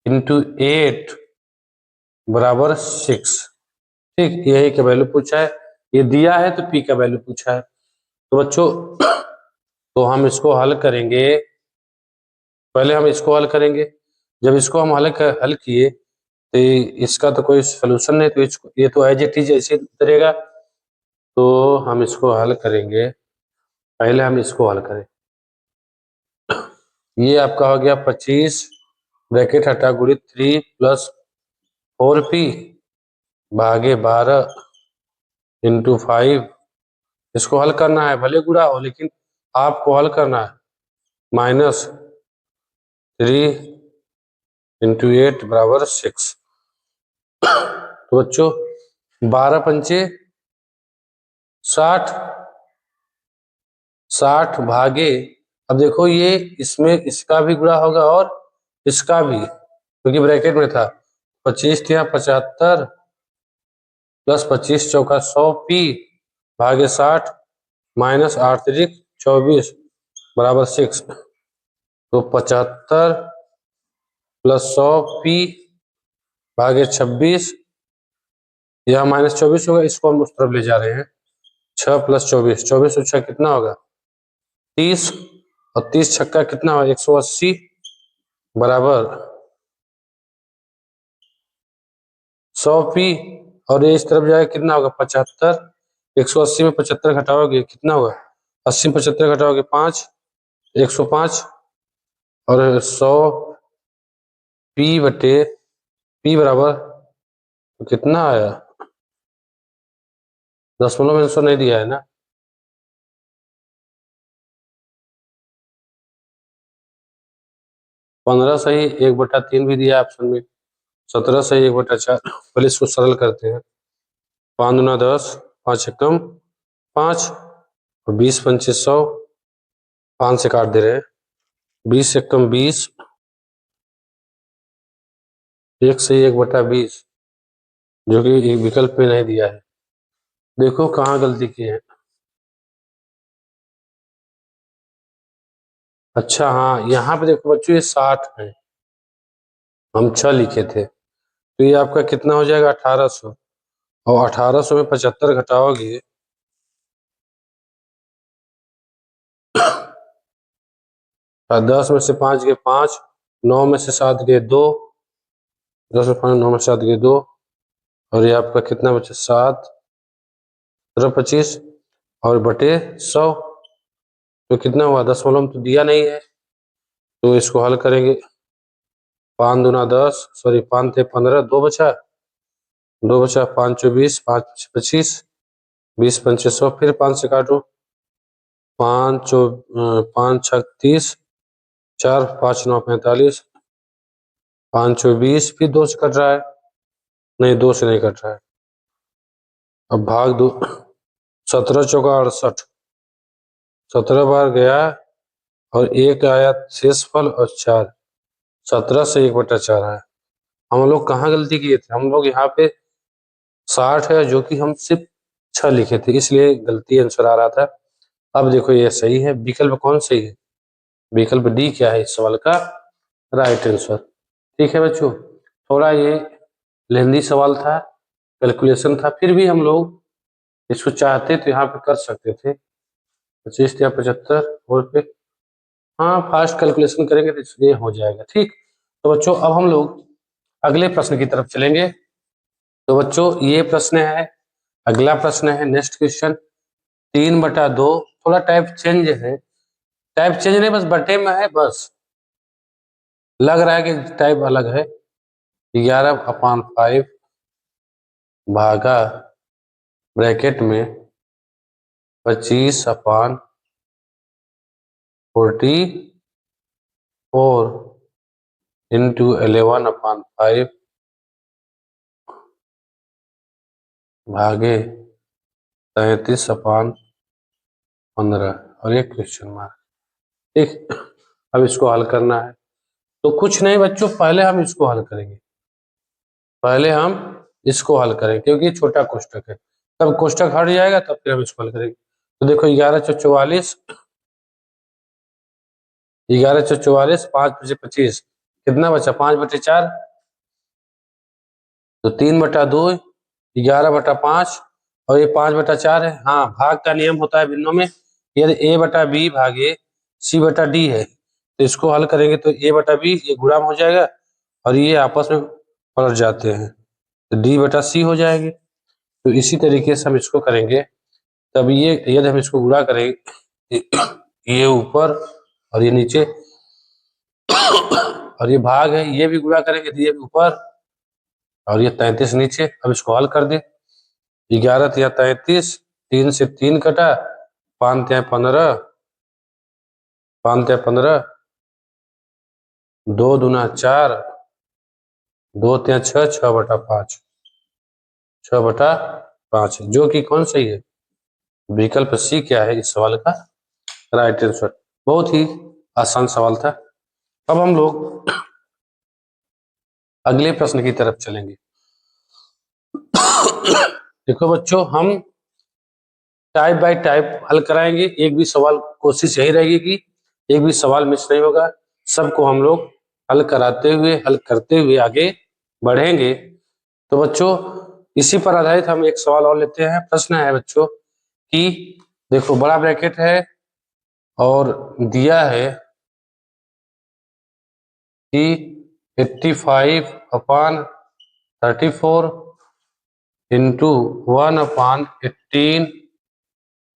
into 8 बराबर 6। ठीक, यही का वैल्यू पूछा है, ये दिया है तो पी का वैल्यू पूछा है। तो बच्चों तो हम इसको हल करेंगे, पहले हम इसको हल करेंगे। जब इसको हम हल किए तो इसका तो कोई सोल्यूशन नहीं, तो इसको ये तो एज इट इज ऐसे उतरेगा। तो हम इसको हल करेंगे, पहले हम इसको हल करें। ये आपका हो गया 25 ब्रैकेट हटा गुणित 3 प्लस 4p भागे 12 इंटू 5। इसको हल करना है, भले गुणा हो लेकिन आपको हल करना है। माइनस 3 इंटू 8 बराबर 6। तो बच्चों 12 पंचे 60, 60 भागे, अब देखो ये इसमें इसका भी गुणा होगा और इसका भी, क्योंकि ब्रैकेट में था। 25 या 75 प्लस 25 चौका 100p भागे 60 माइनस 8 तिरिक 24 बराबर 6। तो 75 प्लस 100p भागे 26, यह माइनस 24 होगा, इसको हम उस तरफ ले जा रहे हैं। 6 प्लस 24, 24 और 6 कितना होगा 30, और 30 छक्का कितना होगा 180 बराबर 100p, और ये इस तरफ जाएगा कितना होगा 75। 180 में 75 घटाओगे कितना होगा, 80 में 75 घटाओगे 5, 105, और 100p बटे p बराबर तो कितना आया, दशमलव में आंसर नहीं दिया है ना। 15 सही 1/3 भी दिया ऑप्शन में, 17 सही 1/4। पहले इसको सरल करते हैं। 5 दूना 10, 5 एकम 5, और 20 पंचे 100, 5 से काट दे रहे हैं। 20 एकम 20, 1 सही 1/20, जो कि एक विकल्प में नहीं दिया है। देखो कहाँ गलती की है। अच्छा हाँ, यहाँ पे देखो बच्चों ये 60 है, हम 6 लिखे थे, तो ये आपका कितना हो जाएगा 1800, और 1800 में 75 घटाओगे 10 में से 5 गए 5, 9 में से 7 गए 2, 10 में 5 9 में 7 गए 2, और ये आपका कितना बचे 7 25, और बटे 100, तो कितना हुआ, दशमलव तो दिया नहीं है, तो इसको हल करेंगे। 5 दूना 10, सॉरी 5 थे 15, 2 बचा, 5 चौ 20, 5 25, 20 पंचे 100, फिर 5 से काटो, 5 छक 30, 4 5 9 45, 5 चौ 20, फिर 2 से कट रहा है, नहीं 2 से नहीं कट रहा है। अब भाग दो, 17 चौका 68, 17 बार गया और 1 आया शेषफल, और 4, 17 से 1/4 आया। हम लोग कहाँ गलती किए थे, हम लोग यहाँ पे 60 है जो कि हम सिर्फ 6 लिखे थे, इसलिए गलती आंसर आ रहा था। अब देखो ये सही है, विकल्प कौन सही है, विकल्प डी क्या है इस सवाल का राइट आंसर। ठीक है बच्चों, थोड़ा ये लेंदी सवाल था, कैलकुलेशन था, फिर भी हम लोग इसको चाहते तो यहाँ पे कर सकते थे। 25 या 75 और पे, हाँ फास्ट कैलकुलेशन करेंगे तो इसलिए हो जाएगा। ठीक, तो बच्चों अब हम लोग अगले प्रश्न की तरफ चलेंगे। तो बच्चों ये प्रश्न है, अगला प्रश्न है नेक्स्ट क्वेश्चन 3/2, थोड़ा टाइप चेंज है, टाइप चेंज नहीं बस बटे में है, बस लग रहा है कि टाइप अलग है। 11/5 भागा ब्रैकेट में 25/44 इंटू 11/5 भागे 33/15 और एक क्वेश्चन मार्क। ठीक, अब इसको हल करना है। तो कुछ नहीं बच्चों, पहले हम इसको हल करेंगे, पहले हम इसको हल करेंगे क्योंकि छोटा कोष्टक है। तब कोष्टक हट जाएगा तब फिर हम इसको हल करेंगे। तो देखो 11 चौ 44, 5×25 कितना बचा? 5/4, तो 3/2, 11/5 और ये 5/4 है। हाँ, भाग का नियम होता है भिन्नों में, यदि a/b भागे c/d है तो इसको हल करेंगे तो a/b ये गुणा हो जाएगा और ये आपस में पलट जाते हैं तो d/c हो जाएंगे। तो इसी तरीके से हम इसको करेंगे। तब ये यदि हम इसको गुणा करेंगे ये ऊपर और ये नीचे और ये भाग है, ये भी गुणा करेंगे तो ये भी ऊपर और ये 33 नीचे। अब इसको हल कर दे। 11 या 33, 3 से 3 कटा, 5 या 15, 5 या 15, 2 दूना 4, 2 या 6, 6/5, 6/5 जो कि कौन सही है? विकल्प सी क्या है इस सवाल का राइट आंसर। बहुत ही आसान सवाल था। अब हम लोग अगले प्रश्न की तरफ चलेंगे। देखो बच्चों, हम टाइप बाय टाइप हल कराएंगे। एक भी सवाल, कोशिश यही रहेगी कि एक भी सवाल मिस नहीं होगा, सबको हम लोग हल कराते हुए, हल करते हुए आगे बढ़ेंगे। तो बच्चों, इसी पर आधारित हम एक सवाल और लेते हैं। प्रश्न है बच्चों कि देखो बड़ा ब्रैकेट है और दिया है कि 85/34 इंटू 1/18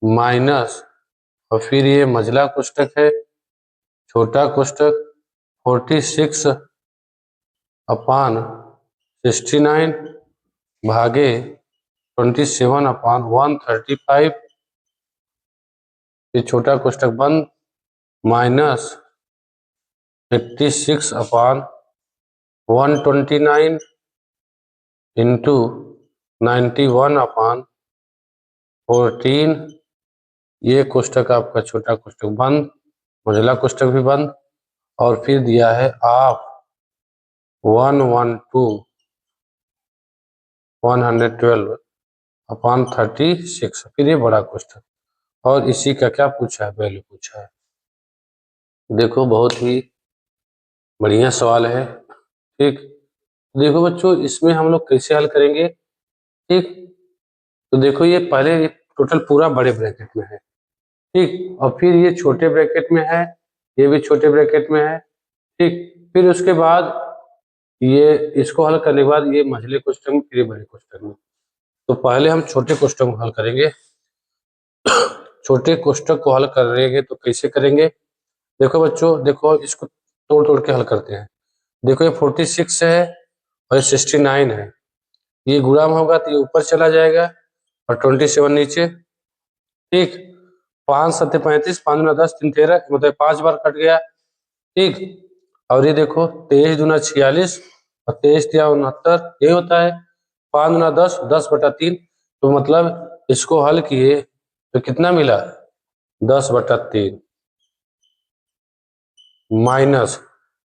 माइनस, और फिर ये मझला कोष्टक है, छोटा कोष्टक 46/69 भागे 27/135, फिर छोटा कोष्टक बंद, माइनस 86/129 इंटू 91/14, ये कोष्टक आपका छोटा कोष्टक बंद, मझला कोष्टक भी बंद, और फिर दिया है आप 112/36, फिर ये बड़ा कोष्टक, और इसी का क्या पूछा है? वैल्यू पूछा है। देखो बहुत ही बढ़िया सवाल है। ठीक, देखो बच्चों, इसमें हम लोग कैसे हल करेंगे? ठीक, तो देखो ये पहले ये टोटल पूरा बड़े ब्रैकेट में है, ठीक, और फिर ये छोटे ब्रैकेट में है, ये भी छोटे ब्रैकेट में है, ठीक, फिर उसके बाद ये इसको हल करने के बाद ये मझले कोष्टक में, फिर ये बड़े कोष्टक में। तो पहले हम छोटे कोष्टक को हल करेंगे। छोटे कोष्टक को हल करेंगे तो कैसे करेंगे? देखो बच्चों, देखो इसको तोड़ तोड़ के हल करते हैं। देखो ये 46 है और ये 69 है, ये गुणा में होगा तो ये ऊपर चला जाएगा और 27 नीचे, ठीक, 5 7 35, 5 दूना 10, 3 13, मतलब 5 बार कट गया, ठीक, और ये देखो 23 दूना 46 और 23 तिया 69, यही होता है। 5 दूना 10, 10/3, तो मतलब इसको हल किए तो कितना मिला? 10/3 माइनस,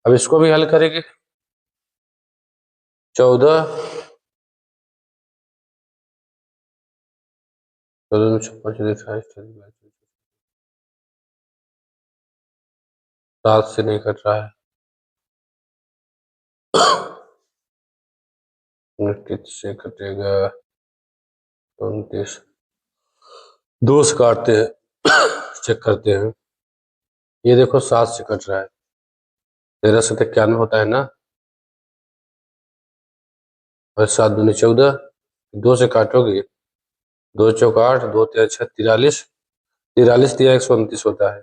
अब इसको भी हल करेंगे 14, 7 से नहीं कट रहा है, 29 से कटेगा, 29, 2 से काटते हैं, चेक करते हैं। ये देखो 7 से कट रहा है, 13 से 91 होता है ना, और 7 दूनी 14, 2 से काटोगे 2 चौक 8, 2 तिया 6, 43, 43 तिया 129 होता है,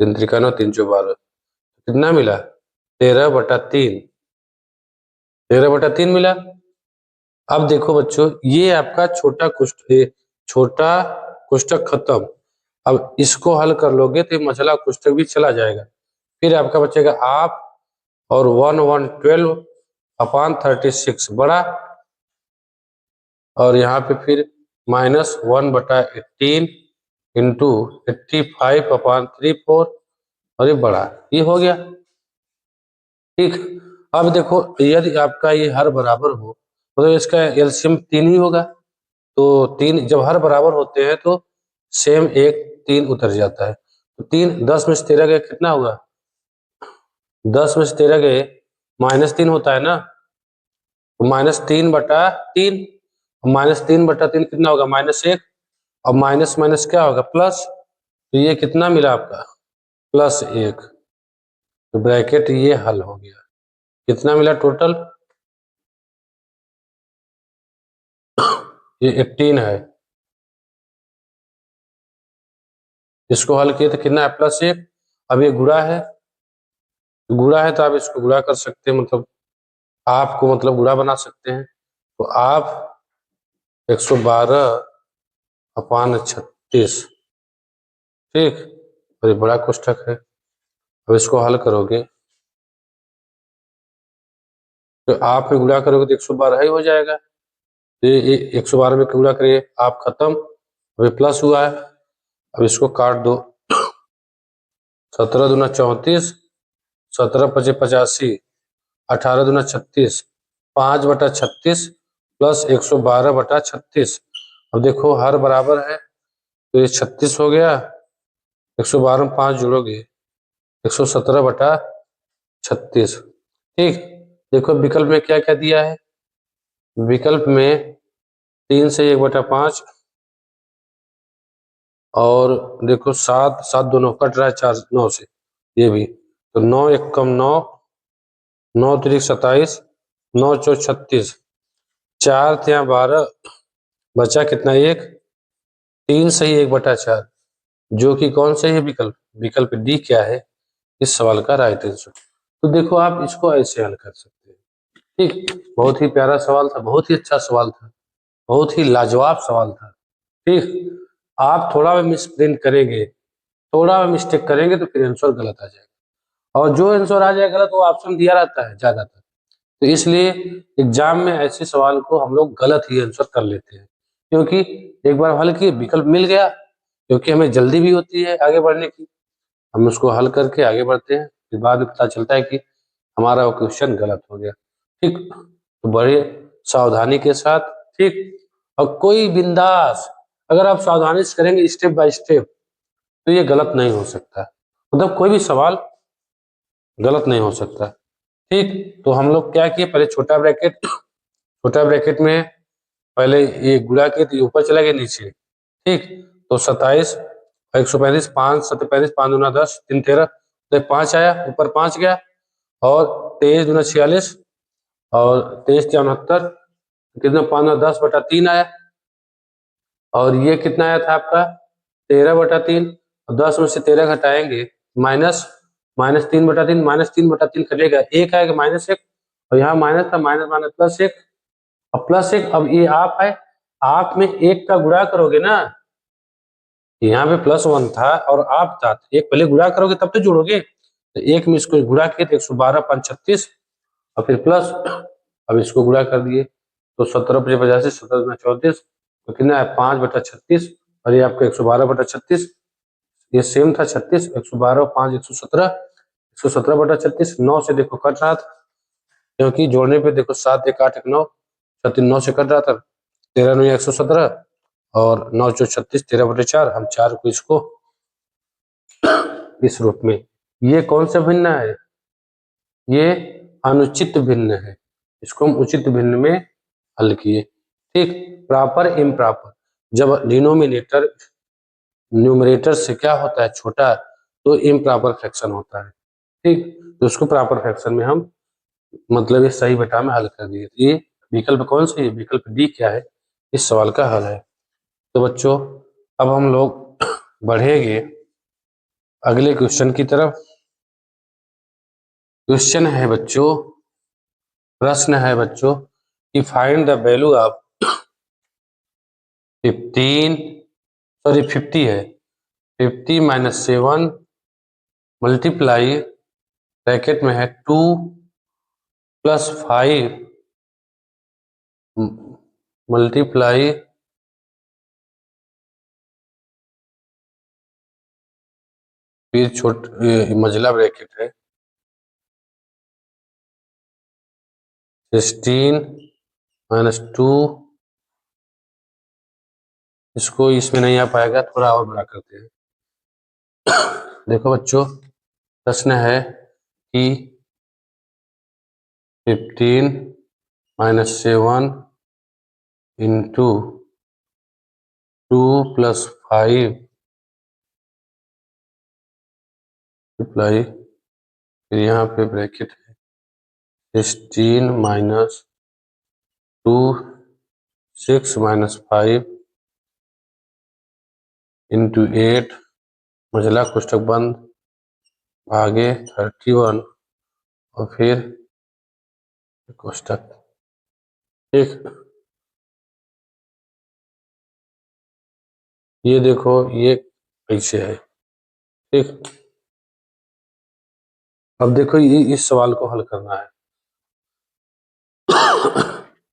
3 त्रिका 9, 3 चौक 12, कितना मिला? 13/3, 13/3 मिला। अब देखो बच्चों, ये आपका छोटा कोष्टक खत्म। अब इसको हल कर लोगे तो मझला कोष्टक भी चला जाएगा, फिर आपका बचेगा आप और 1/12 बड़ा, और यहाँ पे फिर -1/18 इंटू 85/34 और ये बड़ा, ये हो गया। ठीक, अब देखो यदि आपका ये हर बराबर हो तो इसका एलसीएम 3 ही होगा। तो 3 जब हर बराबर होते हैं तो सेम एक 3 उतर जाता है। तो 3 10 में से 13 गए कितना होगा? 10 में से 13 गए -3 होता है ना, तो -3/3, -3/3 कितना होगा? -1, और माइनस माइनस क्या होगा? प्लस। तो ये कितना मिला आपका? +1। तो ब्रैकेट ये हल हो गया। कितना मिला टोटल? ये 18 है। इसको हल किए तो कितना है? +1। अब ये गुणा है, गुणा है तो आप इसको गुणा कर सकते हैं, मतलब आपको मतलब गुणा बना सकते हैं। तो आप 112/36, ठीक। और ये बड़ा कोष्ठक है। अब इसको हल करोगे तो आप में गुणा करोगे तो 112 ही हो जाएगा। ये 112 में गुणा करिए, आप खत्म। अभी प्लस हुआ है, अब इसको काट दो। 17 दूना 34, 17 पचे 85, 18 दूना 36, 5/36 प्लस 112/36। अब देखो हर बराबर है तो ये 36 हो गया। 112 में 5 जोड़ोगे 117/36, ठीक। देखो विकल्प में क्या क्या दिया है? विकल्प में 3 से 1/5, और देखो 7 7 दोनों कट रहा है 4 9 से, ये भी तो 9 1 कम 9, 9 3 27, 9 4 36, 4 3 12, बचा कितना? 1। 3 सही 1/4, जो कि कौन सा है विकल्प? विकल्प डी क्या है इस सवाल का राइट आंसर? तो देखो आप इसको ऐसे हल कर सकते हैं, ठीक। बहुत ही प्यारा सवाल था, बहुत ही अच्छा सवाल था, बहुत ही लाजवाब सवाल था, ठीक। आप थोड़ा भी मिसप्रिंट करेंगे, थोड़ा भी मिस्टेक करेंगे तो फिर आंसर गलत आ जाएगा, और जो आंसर आ जाएगा गलत वो ऑप्शन दिया रहता है ज्यादातर। तो इसलिए एग्जाम में ऐसे सवाल को हम लोग गलत ही आंसर कर लेते हैं, क्योंकि एक बार हल किए विकल्प मिल गया, क्योंकि हमें जल्दी भी होती है आगे बढ़ने की, हम उसको हल करके आगे बढ़ते हैं, फिर बाद में पता चलता है कि हमारा वो क्वेश्चन गलत हो गया, ठीक। तो बड़े सावधानी के साथ, ठीक। और कोई बिंदास, अगर आप सावधानी से करेंगे स्टेप बाय स्टेप तो ये गलत नहीं हो सकता, मतलब कोई भी सवाल गलत नहीं हो सकता, ठीक। तो हम लोग क्या किए, पहले छोटा ब्रैकेट, छोटा ब्रैकेट में पहले ये गुणा किए तो ये ऊपर चला गया नीचे, ठीक। तो 27 135, 5 7 35, 5 दूना 10, 3 13, तो 5 आया, ऊपर 5 गया, और 23 दूना 46, और 23 74, कितना? 5 10/3 आया, और ये कितना आया था आपका? 13/3। 10 में से 13 घटाएंगे, माइनस -3/3, -3/3 कटेगा, 1 आएगा, -1, और यहाँ माइनस था, माइनस माइनस +1, और +1। अब ये आप है, आप में 1 का गुणा करोगे ना, यहाँ पे +1 था और आप था, एक पहले गुणा करोगे तब तो जोड़ोगे, तो 1 में इसको गुणा किए तो 112/36, और फिर प्लस, अब इसको गुणा कर दिए तो 17 × 85, 17 × 34, तो कितना है? 5/36, और ये आपका 112/36, ये सेम था 36, 112 5 117, 117/36, 9 से देखो कट रहा था, क्योंकि जोड़ने पे देखो 7 1 8 1 9, 9 से कट रहा था, 13 9 117, और 9 4 36, 13/4, हम 4 को इसको इस रूप में, ये कौन सा भिन्न है? ये अनुचित भिन्न है, इसको हम उचित भिन्न में हल किए, ठीक। प्रॉपर इम्प्रॉपर, जब डिनोमिनेटर न्यूमरेटर से क्या होता है? छोटा, तो इम्प्रॉपर फ्रैक्शन होता है, ठीक। तो उसको प्रॉपर फ्रैक्शन में हम मतलब ये सही बटा में हल कर दिए। ये विकल्प कौन सा है? विकल्प डी क्या है इस सवाल का हल है। तो बच्चों अब हम लोग बढ़ेंगे अगले क्वेश्चन की तरफ। क्वेश्चन है बच्चों, प्रश्न है बच्चों कि फाइंड द वैल्यू ऑफ 50 है, 50 - 7 मल्टीप्लाई, ब्रैकेट में है 2 प्लस 5 मल्टीप्लाई फिर मझला ब्रैकेट है 16 -2, इसको इसमें नहीं आ पाएगा, थोड़ा और बड़ा करते हैं। देखो बच्चों, प्रश्न है कि 15 - 7 इंटू 2 + 5 मल्टीप्लाई, फिर यहाँ पे ब्रैकेट है 16 - 2 6 - 5 इंटू 8 मझला कोष्ठक बंद भागे 31 और फिर कोष्ठक। ठीक, ये देखो ये कैसे है। ठीक, अब देखो ये इस सवाल को हल करना है।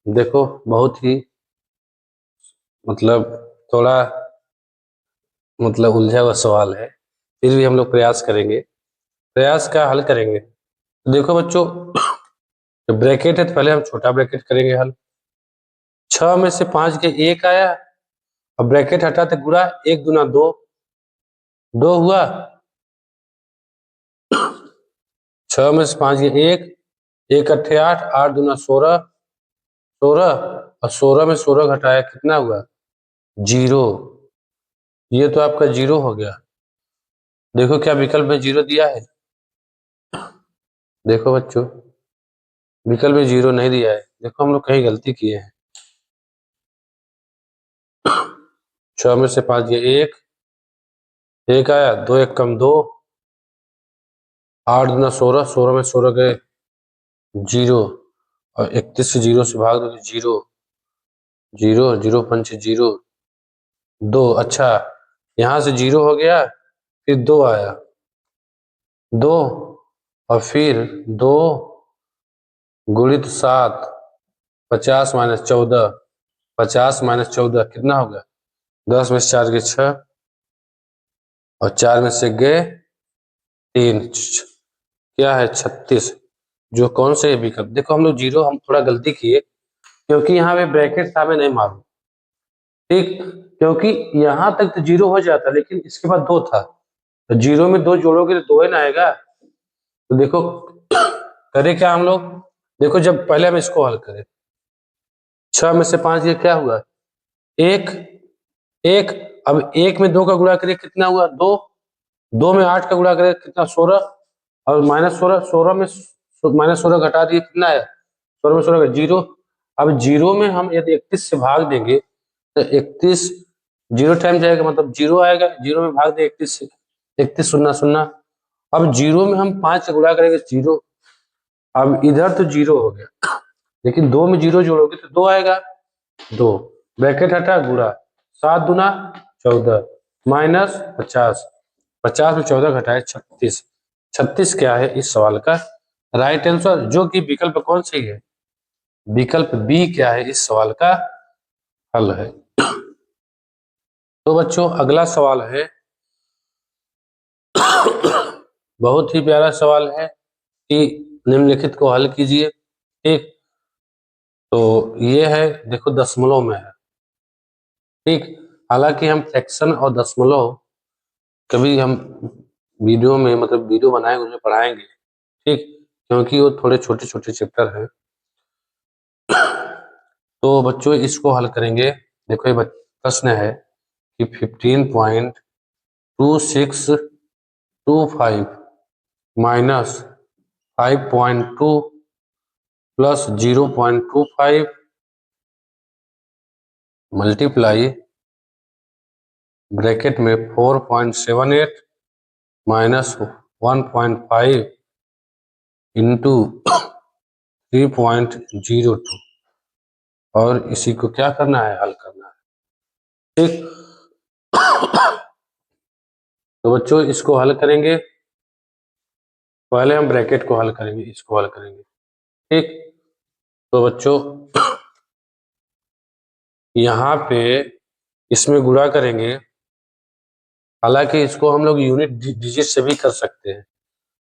देखो बहुत ही मतलब थोड़ा उलझा हुआ सवाल है, फिर भी हम लोग प्रयास करेंगे, प्रयास का हल करेंगे। तो देखो बच्चों, जो ब्रैकेट है तो पहले हम छोटा ब्रैकेट करेंगे हल। 6 में से 5 के 1 आया, अब ब्रैकेट हटा तो गुणा 1 दूना 2, 2 हुआ। 6 में से 5 के 1, 1 अट्ठे 8, 8 दूना 16, 16 और 16 में 16 घटाया कितना हुआ 0। ये तो आपका 0 हो गया। देखो क्या विकल्प में 0 दिया है। देखो बच्चों, विकल्प में 0 नहीं दिया है। देखो हम लोग कहीं गलती किए हैं। 6 में से 5 गए 1, 1 आया, 2 1 कम 2, 8 दूना 16, 16 में 16 गए 0 और 31 से 0 से भाग दो 0, 0 0 पंच 0, 2। अच्छा, यहाँ से 0 हो गया, फिर 2 आया, 2 और फिर 2 गुणित 7, 50 - 14, 50 - 14 कितना होगा 10 में से 4 गए 6 और 4 में से गए 3, क्या है 36, जो कौन से विकल्प। देखो हम लोग 0 हम थोड़ा गलती किए, क्योंकि यहाँ पे ब्रैकेट था हमें नहीं मालूम। ठीक, क्योंकि यहाँ तक तो 0 हो जाता, लेकिन इसके बाद 2 था, तो 0 में 2 जोड़ोगे तो 2 ही ना आएगा। तो देखो करें क्या हम लोग, देखो जब पहले हम इसको हल करें, 6 में से 5 ये क्या हुआ 1, 1, अब 1 में 2 का गुणा करिए कितना हुआ 2, 2 में 8 का गुणा करें कितना 16 और -16, 16 में -16 घटा दिए कितना है 16 में 16 0। अब 0 में हम यदि 31 से भाग देंगे तो 31 0 टाइम जाएगा, मतलब 0 आएगा, 0 में भाग दे 31 से, 31 0 0। अब 0 में हम 5 से गुणा करेंगे 0, अब इधर तो 0 हो गया, लेकिन 2 में 0 जोड़ोगे तो 2 आएगा, 2 ब्रैकेट हटा गुणा 7 दूना 14 माइनस 50, 50 में 14 घटाए 36, 36 क्या है इस सवाल का राइट आंसर, जो कि विकल्प कौन सही है, विकल्प बी क्या है इस सवाल का हल है। तो बच्चों अगला सवाल है, बहुत ही प्यारा सवाल है कि निम्नलिखित को हल कीजिए। ठीक, तो ये है, देखो दशमलव में है। ठीक, हालांकि हम फ्रैक्शन और दशमलव कभी हम वीडियो में वीडियो बनाएंगे उसमें पढ़ाएंगे। ठीक, क्योंकि वो थोड़े छोटे छोटे चैप्टर हैं। तो बच्चों इसको हल करेंगे। देखो ये प्रश्न है कि 15.2625 माइनस 5.2 प्लस 0.25 मल्टीप्लाई ब्रैकेट में 4.78 माइनस 1.5 इंटू 3.02 और इसी को क्या करना है हल करना है। ठीक, तो बच्चों इसको हल करेंगे, पहले हम ब्रैकेट को हल करेंगे, इसको हल करेंगे। ठीक, तो बच्चों यहाँ पे इसमें गुणा करेंगे, हालांकि इसको हम लोग यूनिट डिजिट से भी कर सकते हैं,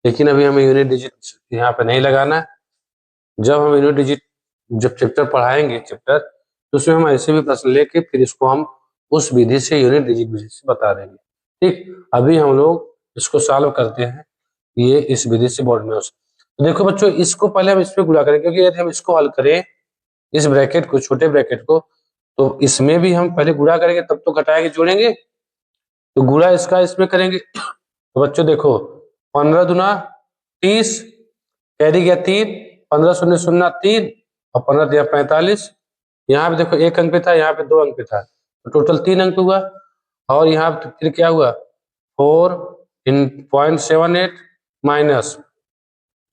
लेकिन अभी हमें यूनिट डिजिट यहाँ पे नहीं लगाना है। जब हम यूनिट डिजिट जब चैप्टर पढ़ाएंगे चैप्टर, तो उसमें हम ऐसे भी प्रश्न लेके फिर इसको हम उस विधि से यूनिट डिजिट विधि से बता देंगे। ठीक, अभी हम लोग इसको सॉल्व करते हैं, ये इस विधि से बोर्ड में। तो देखो बच्चों, इसको पहले हम इसमें गुणा करें, क्योंकि यदि हम इसको हल करें, इस ब्रैकेट को, छोटे ब्रैकेट को, तो इसमें भी हम पहले गुणा करेंगे तब तो घटाएंगे जोड़ेंगे। तो गुणा इसका इसमें करेंगे। तो बच्चों देखो, 15 दूना 30, कैरी गया 3, 15 शून्य शून्य 3 और 15 दिया 45। यहाँ पे देखो 1 अंक पे था, यहाँ पे 2 अंक पे था, तो टोटल 3 अंक हुआ। और यहाँ पे फिर क्या हुआ, 4 इन 0.78 माइनस,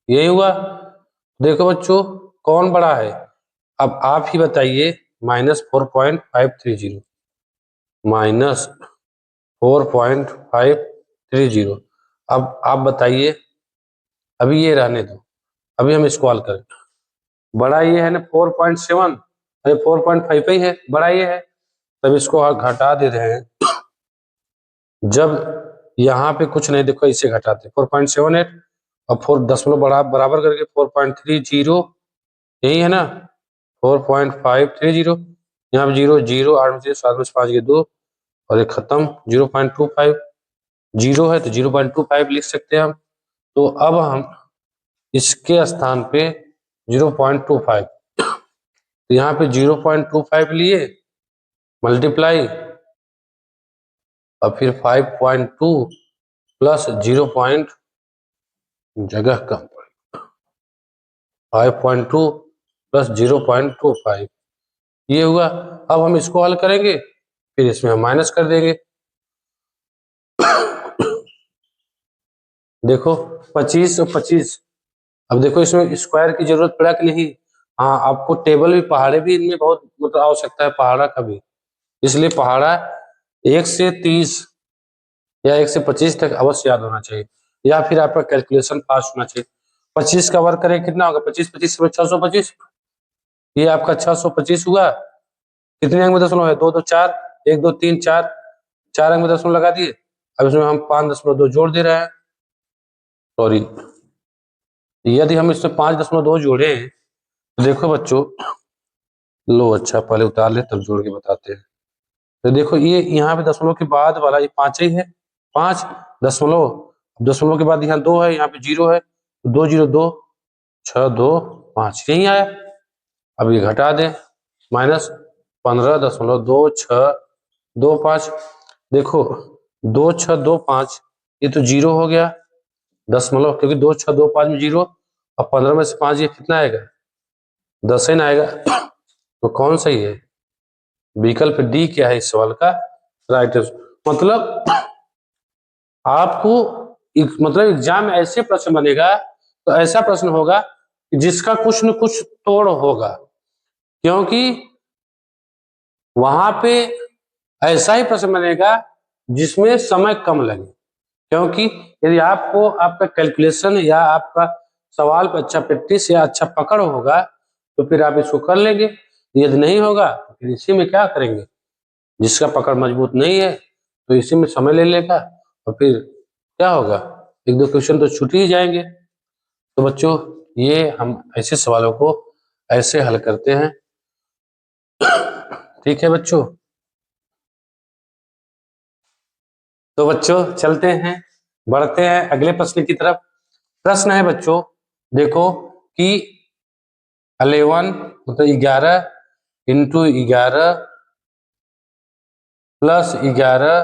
यही हुआ। देखो बच्चों, कौन बड़ा है, अब आप ही बताइए। -4.530, -4.530। अब आप बताइए, अभी ये रहने दो, अभी हम इसको हल करें। बड़ा ये है ना 4.7, अरे 4.5 ही है, बड़ा ये है, तब इसको घटा दे रहे हैं। जब यहाँ पे कुछ नहीं, देखो इसे घटाते 4.78 और 4 दशमलव बराबर करके 4.30, यही है ना 4.530। यहाँ पे 0 0 8 में से 7 में से 5 के 2 और एक खत्म 0.25, 0 है तो 0.25 लिख सकते हैं हम। तो अब हम इसके स्थान पे 0.25, तो यहाँ पे 0.25 लिए, मल्टीप्लाई, और फिर 5.2 प्लस 0. जगह कम, 5.2 प्लस 0.25, ये हुआ। अब हम इसको हल करेंगे, फिर इसमें हम माइनस कर देंगे। देखो 25 और 25, अब देखो इसमें स्क्वायर की जरूरत पड़ा कि नहीं। हाँ, आपको टेबल भी, पहाड़े भी इनमें बहुत मतलब आवश्यकता है, पहाड़ा का भी, इसलिए पहाड़ा 1 से 30 या 1 से 25 तक अवश्य याद होना चाहिए, या फिर आपका कैलकुलेशन फास्ट होना चाहिए। 25 का वर्ग करें कितना होगा, 25 25 में 625, ये आपका 625 हुआ। कितने अंक में दशमलव है, 2 2 4, 1 2 3 4, 4 अंक में दशमलव लगा दिए। अब इसमें हम 5.2 जोड़ दे रहे हैं, सॉरी, यदि हम इसमें 5.2 जोड़े, तो देखो बच्चों, लो अच्छा पहले उतार ले तब जोड़ के बताते हैं। तो देखो ये यहाँ पे दशमलव के बाद वाला ये 5 ही है, 5 दशमलव, दशमलव के बाद यहाँ 2 है, यहाँ पे 0 है, 2 0 2 6 2 5, यही आया। अब ये घटा दें, -15.2625। देखो 2625, ये तो 0 हो गया दशमलव, क्योंकि 2625 में 0 और 15 में से 5, ये कितना आएगा, 10 ही ना आएगा। तो कौन सही है, विकल्प डी क्या है इस सवाल का राइट आंसर। मतलब आपको मतलब एग्जाम में ऐसे प्रश्न बनेगा, तो ऐसा प्रश्न होगा जिसका कुछ न कुछ तोड़ होगा, क्योंकि वहां पे ऐसा ही प्रश्न बनेगा जिसमें समय कम लगे। क्योंकि यदि आपको आपका कैलकुलेशन या आपका सवाल पर अच्छा प्रैक्टिस या अच्छा पकड़ होगा, तो फिर आप इसको कर लेंगे। यदि नहीं होगा तो फिर इसी में क्या करेंगे, जिसका पकड़ मजबूत नहीं है तो इसी में समय ले लेगा, और फिर क्या होगा, 1 2 क्वेश्चन तो छूट ही जाएंगे। तो बच्चों, ये हम ऐसे सवालों को ऐसे हल करते हैं। ठीक है बच्चों, तो बच्चों चलते हैं, बढ़ते हैं अगले प्रश्न की तरफ। प्रश्न है बच्चों, देखो कि 11 मतलब 11 इंटू 11 प्लस 11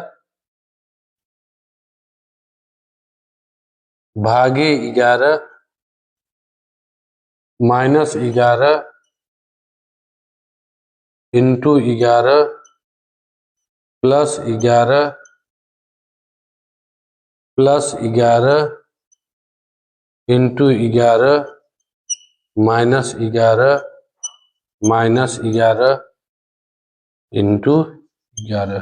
भागे 11 minus 11 into 11 plus 11 plus 11 into 11 minus 11 minus 11 into 11,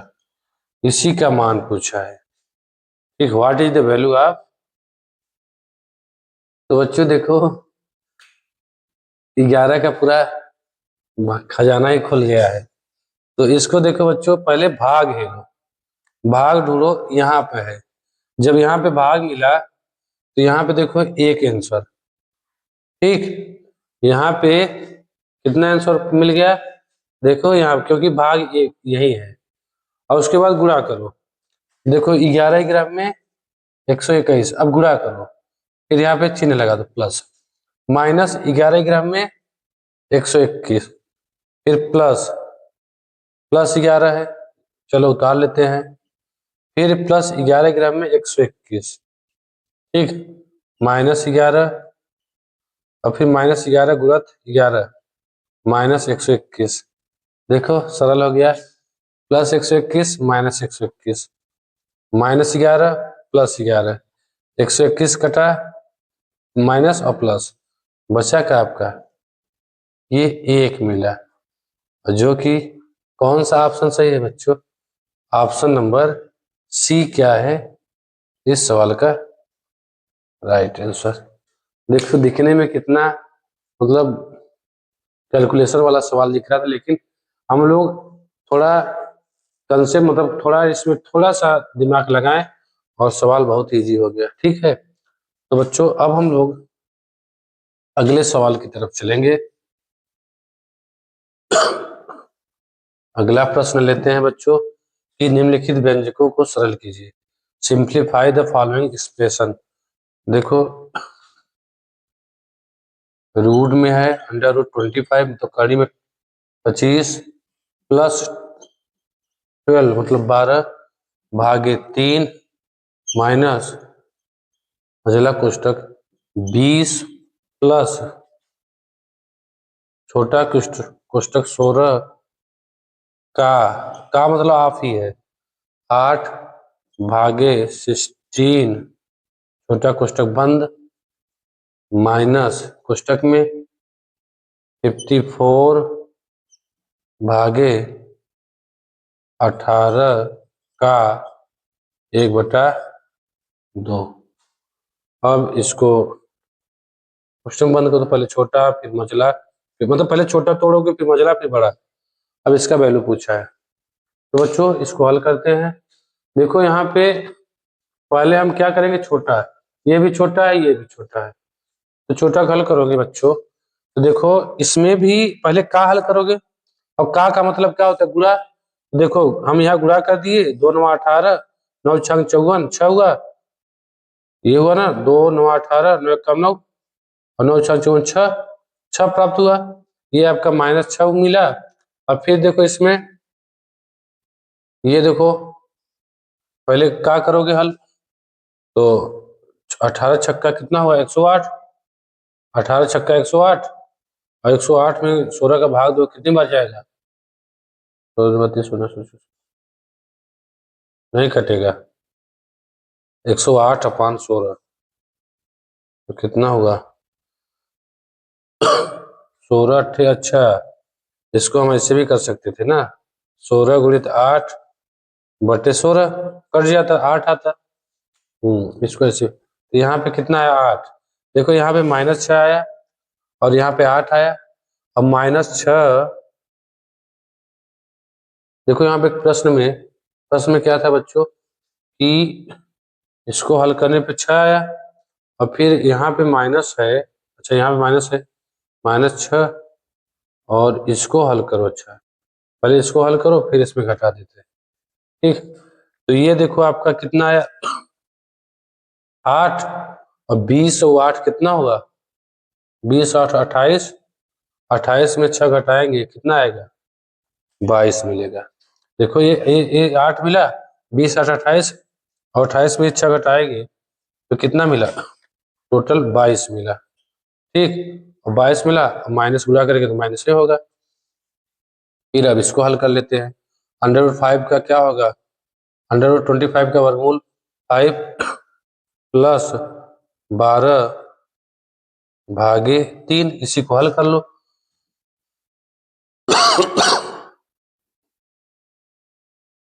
इसी का मान पूछा है। ठीक, what is the value of. तो बच्चों देखो, 11 का पूरा खजाना ही खुल गया है। तो इसको देखो बच्चों, पहले भाग है, भाग ढूंढो, यहाँ पे है। जब यहाँ पे भाग मिला तो यहाँ पे देखो एक आंसर, ठीक। यहाँ पे कितना आंसर मिल गया, देखो यहाँ, क्योंकि भाग एक यही है। और उसके बाद गुणा करो, देखो 11 ग्राम में 121, अब गुणा करो, फिर यहाँ पे चिन्ह लगा दो प्लस, माइनस 11 ग्राम में 121, फिर प्लस, प्लस 11 है, चलो उतार लेते हैं, फिर प्लस 11 ग्राम में 121, ठीक, माइनस 11, और फिर माइनस 11 गुणत 11 माइनस 121, देखो सरल हो गया, प्लस 121 माइनस 121, माइनस 11 प्लस 11, 121 कटा, माइनस और प्लस, बचा क्या आपका, ये एक मिला, जो कि कौन सा ऑप्शन सही है बच्चों, ऑप्शन नंबर सी क्या है इस सवाल का राइट आंसर। देखो दिखने में कितना मतलब कैलकुलेशन वाला सवाल दिख रहा था, लेकिन हम लोग थोड़ा कंसेप्ट मतलब थोड़ा इसमें थोड़ा सा दिमाग लगाएं और सवाल बहुत इजी हो गया, ठीक है। तो बच्चों अब हम लोग अगले सवाल की तरफ चलेंगे। अगला प्रश्न लेते हैं बच्चों कि निम्नलिखित व्यंजकों को सरल कीजिए, सिंप्लीफाई द फॉलोइंग एक्सप्रेशन। देखो रूट में है √25, तो कड़ी में 25 प्लस 12 मतलब 12 भागे 3 माइनस मझला कोष्टक 20 प्लस छोटा कोष्टक 16 का मतलब ऑफ ही है 8 भागे 16 छोटा कोष्टक बंद माइनस कोष्टक में 54 भागे 18 का 1/2। अब इसको कोष्टक बंद करो, तो पहले छोटा फिर मझला, फिर मतलब पहले छोटा तोड़ोगे फिर मझला फिर बड़ा। अब इसका वैल्यू पूछा है, तो बच्चों इसको हल करते हैं। देखो यहाँ पे पहले हम क्या करेंगे, छोटा, ये भी छोटा है ये भी छोटा है, तो छोटा का हल करोगे बच्चों, तो देखो इसमें भी पहले का हल करोगे, और का मतलब क्या होता है, गुणा। देखो हम यहाँ गुणा कर दिए, 2 9 18 9 6 54 6 हुआ, ये हुआ ना, 2 9 18 9 कम 9 और 9 6 54 6 प्राप्त हुआ, ये आपका -6 मिला। अब फिर देखो इसमें ये देखो पहले क्या करोगे हल, तो 18 छक्का कितना हुआ 108, 18 छक्का 108, और 108 में 16 का भाग दो कितनी बार जाएगा, तो 32 नहीं कटेगा, 108/16 तो कितना होगा 16 अट्ठे, अच्छा इसको हम ऐसे भी कर सकते थे ना, 16 गुणित 8/16 कट जाता 8 आता, इसको ऐसे, तो यहाँ पे कितना आया 8, देखो यहाँ पे -6 आया और यहाँ पे 8 आया, अब -6, देखो यहाँ पे प्रश्न में क्या था बच्चों कि इसको हल करने पे 6 आया, और फिर यहाँ पे माइनस है, अच्छा यहाँ पे माइनस है, -6, और इसको हल करो, अच्छा पहले इसको हल करो फिर इसमें घटा देते हैं, ठीक। तो ये देखो आपका कितना आया 8, और 20 और 8 कितना हुआ 20 8 28, 28 में 6 घटाएंगे कितना आएगा 22 मिलेगा। देखो ये 8 मिला, 20 8 28, और 28 में 6 घटाएंगे तो कितना मिला, टोटल 22 मिला, ठीक, और 22 मिला, माइनस गुणा करेंगे तो माइनस ही होगा। फिर अब इसको हल कर लेते हैं, √5 का क्या होगा, √25 का वर्गमूल 5 प्लस 12 भागे 3, इसी को हल कर लो।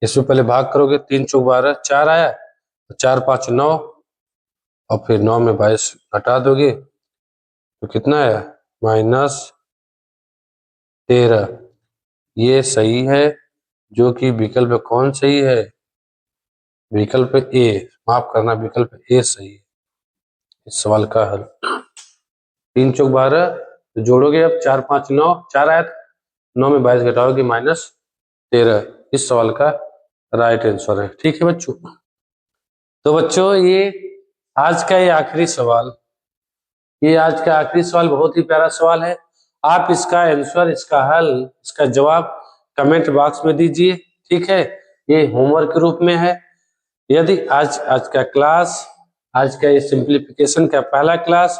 इसमें पहले भाग करोगे, 3 चौक 12 4 आया, 4 5 9, और फिर 9 में 22 घटा दोगे तो कितना आया -13 ये सही है, जो कि विकल्प कौन सही है? विकल्प ए, माफ करना, विकल्प ए सही है इस सवाल का हल। 3 चौक 12, तो जोड़ोगे अब 4 5 9, 4 आया, 9 में 22 घटाओगे -13, इस सवाल का राइट आंसर है। ठीक है बच्चों, तो बच्चों ये आज का ये आखिरी सवाल, ये आज का आखिरी सवाल बहुत ही प्यारा सवाल है। आप इसका आंसर, इसका हल, इसका जवाब कमेंट बॉक्स में दीजिए। ठीक है, ये होमवर्क के रूप में है। यदि आज का क्लास, आज का ये सिंप्लीफिकेशन का पहला क्लास,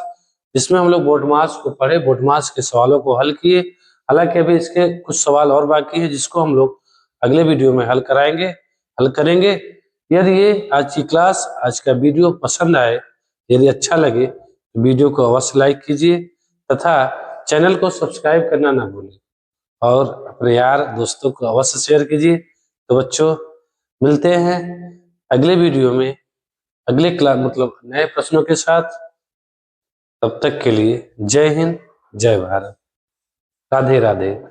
जिसमें हम लोग बोर्ड को पढ़े, बोर्ड के सवालों को हल किए। हालांकि अभी इसके कुछ सवाल और बाकी है, जिसको हम लोग अगले वीडियो में हल करेंगे। यदि ये आज की क्लास, आज का वीडियो पसंद आए, यदि अच्छा लगे तो वीडियो को अवश्य लाइक कीजिए तथा चैनल को सब्सक्राइब करना ना भूलें, और अपने यार दोस्तों को अवश्य शेयर कीजिए। तो बच्चों, मिलते हैं अगले वीडियो में, अगले क्लास मतलब नए प्रश्नों के साथ। तब तक के लिए जय हिंद, जय भारत, राधे राधे।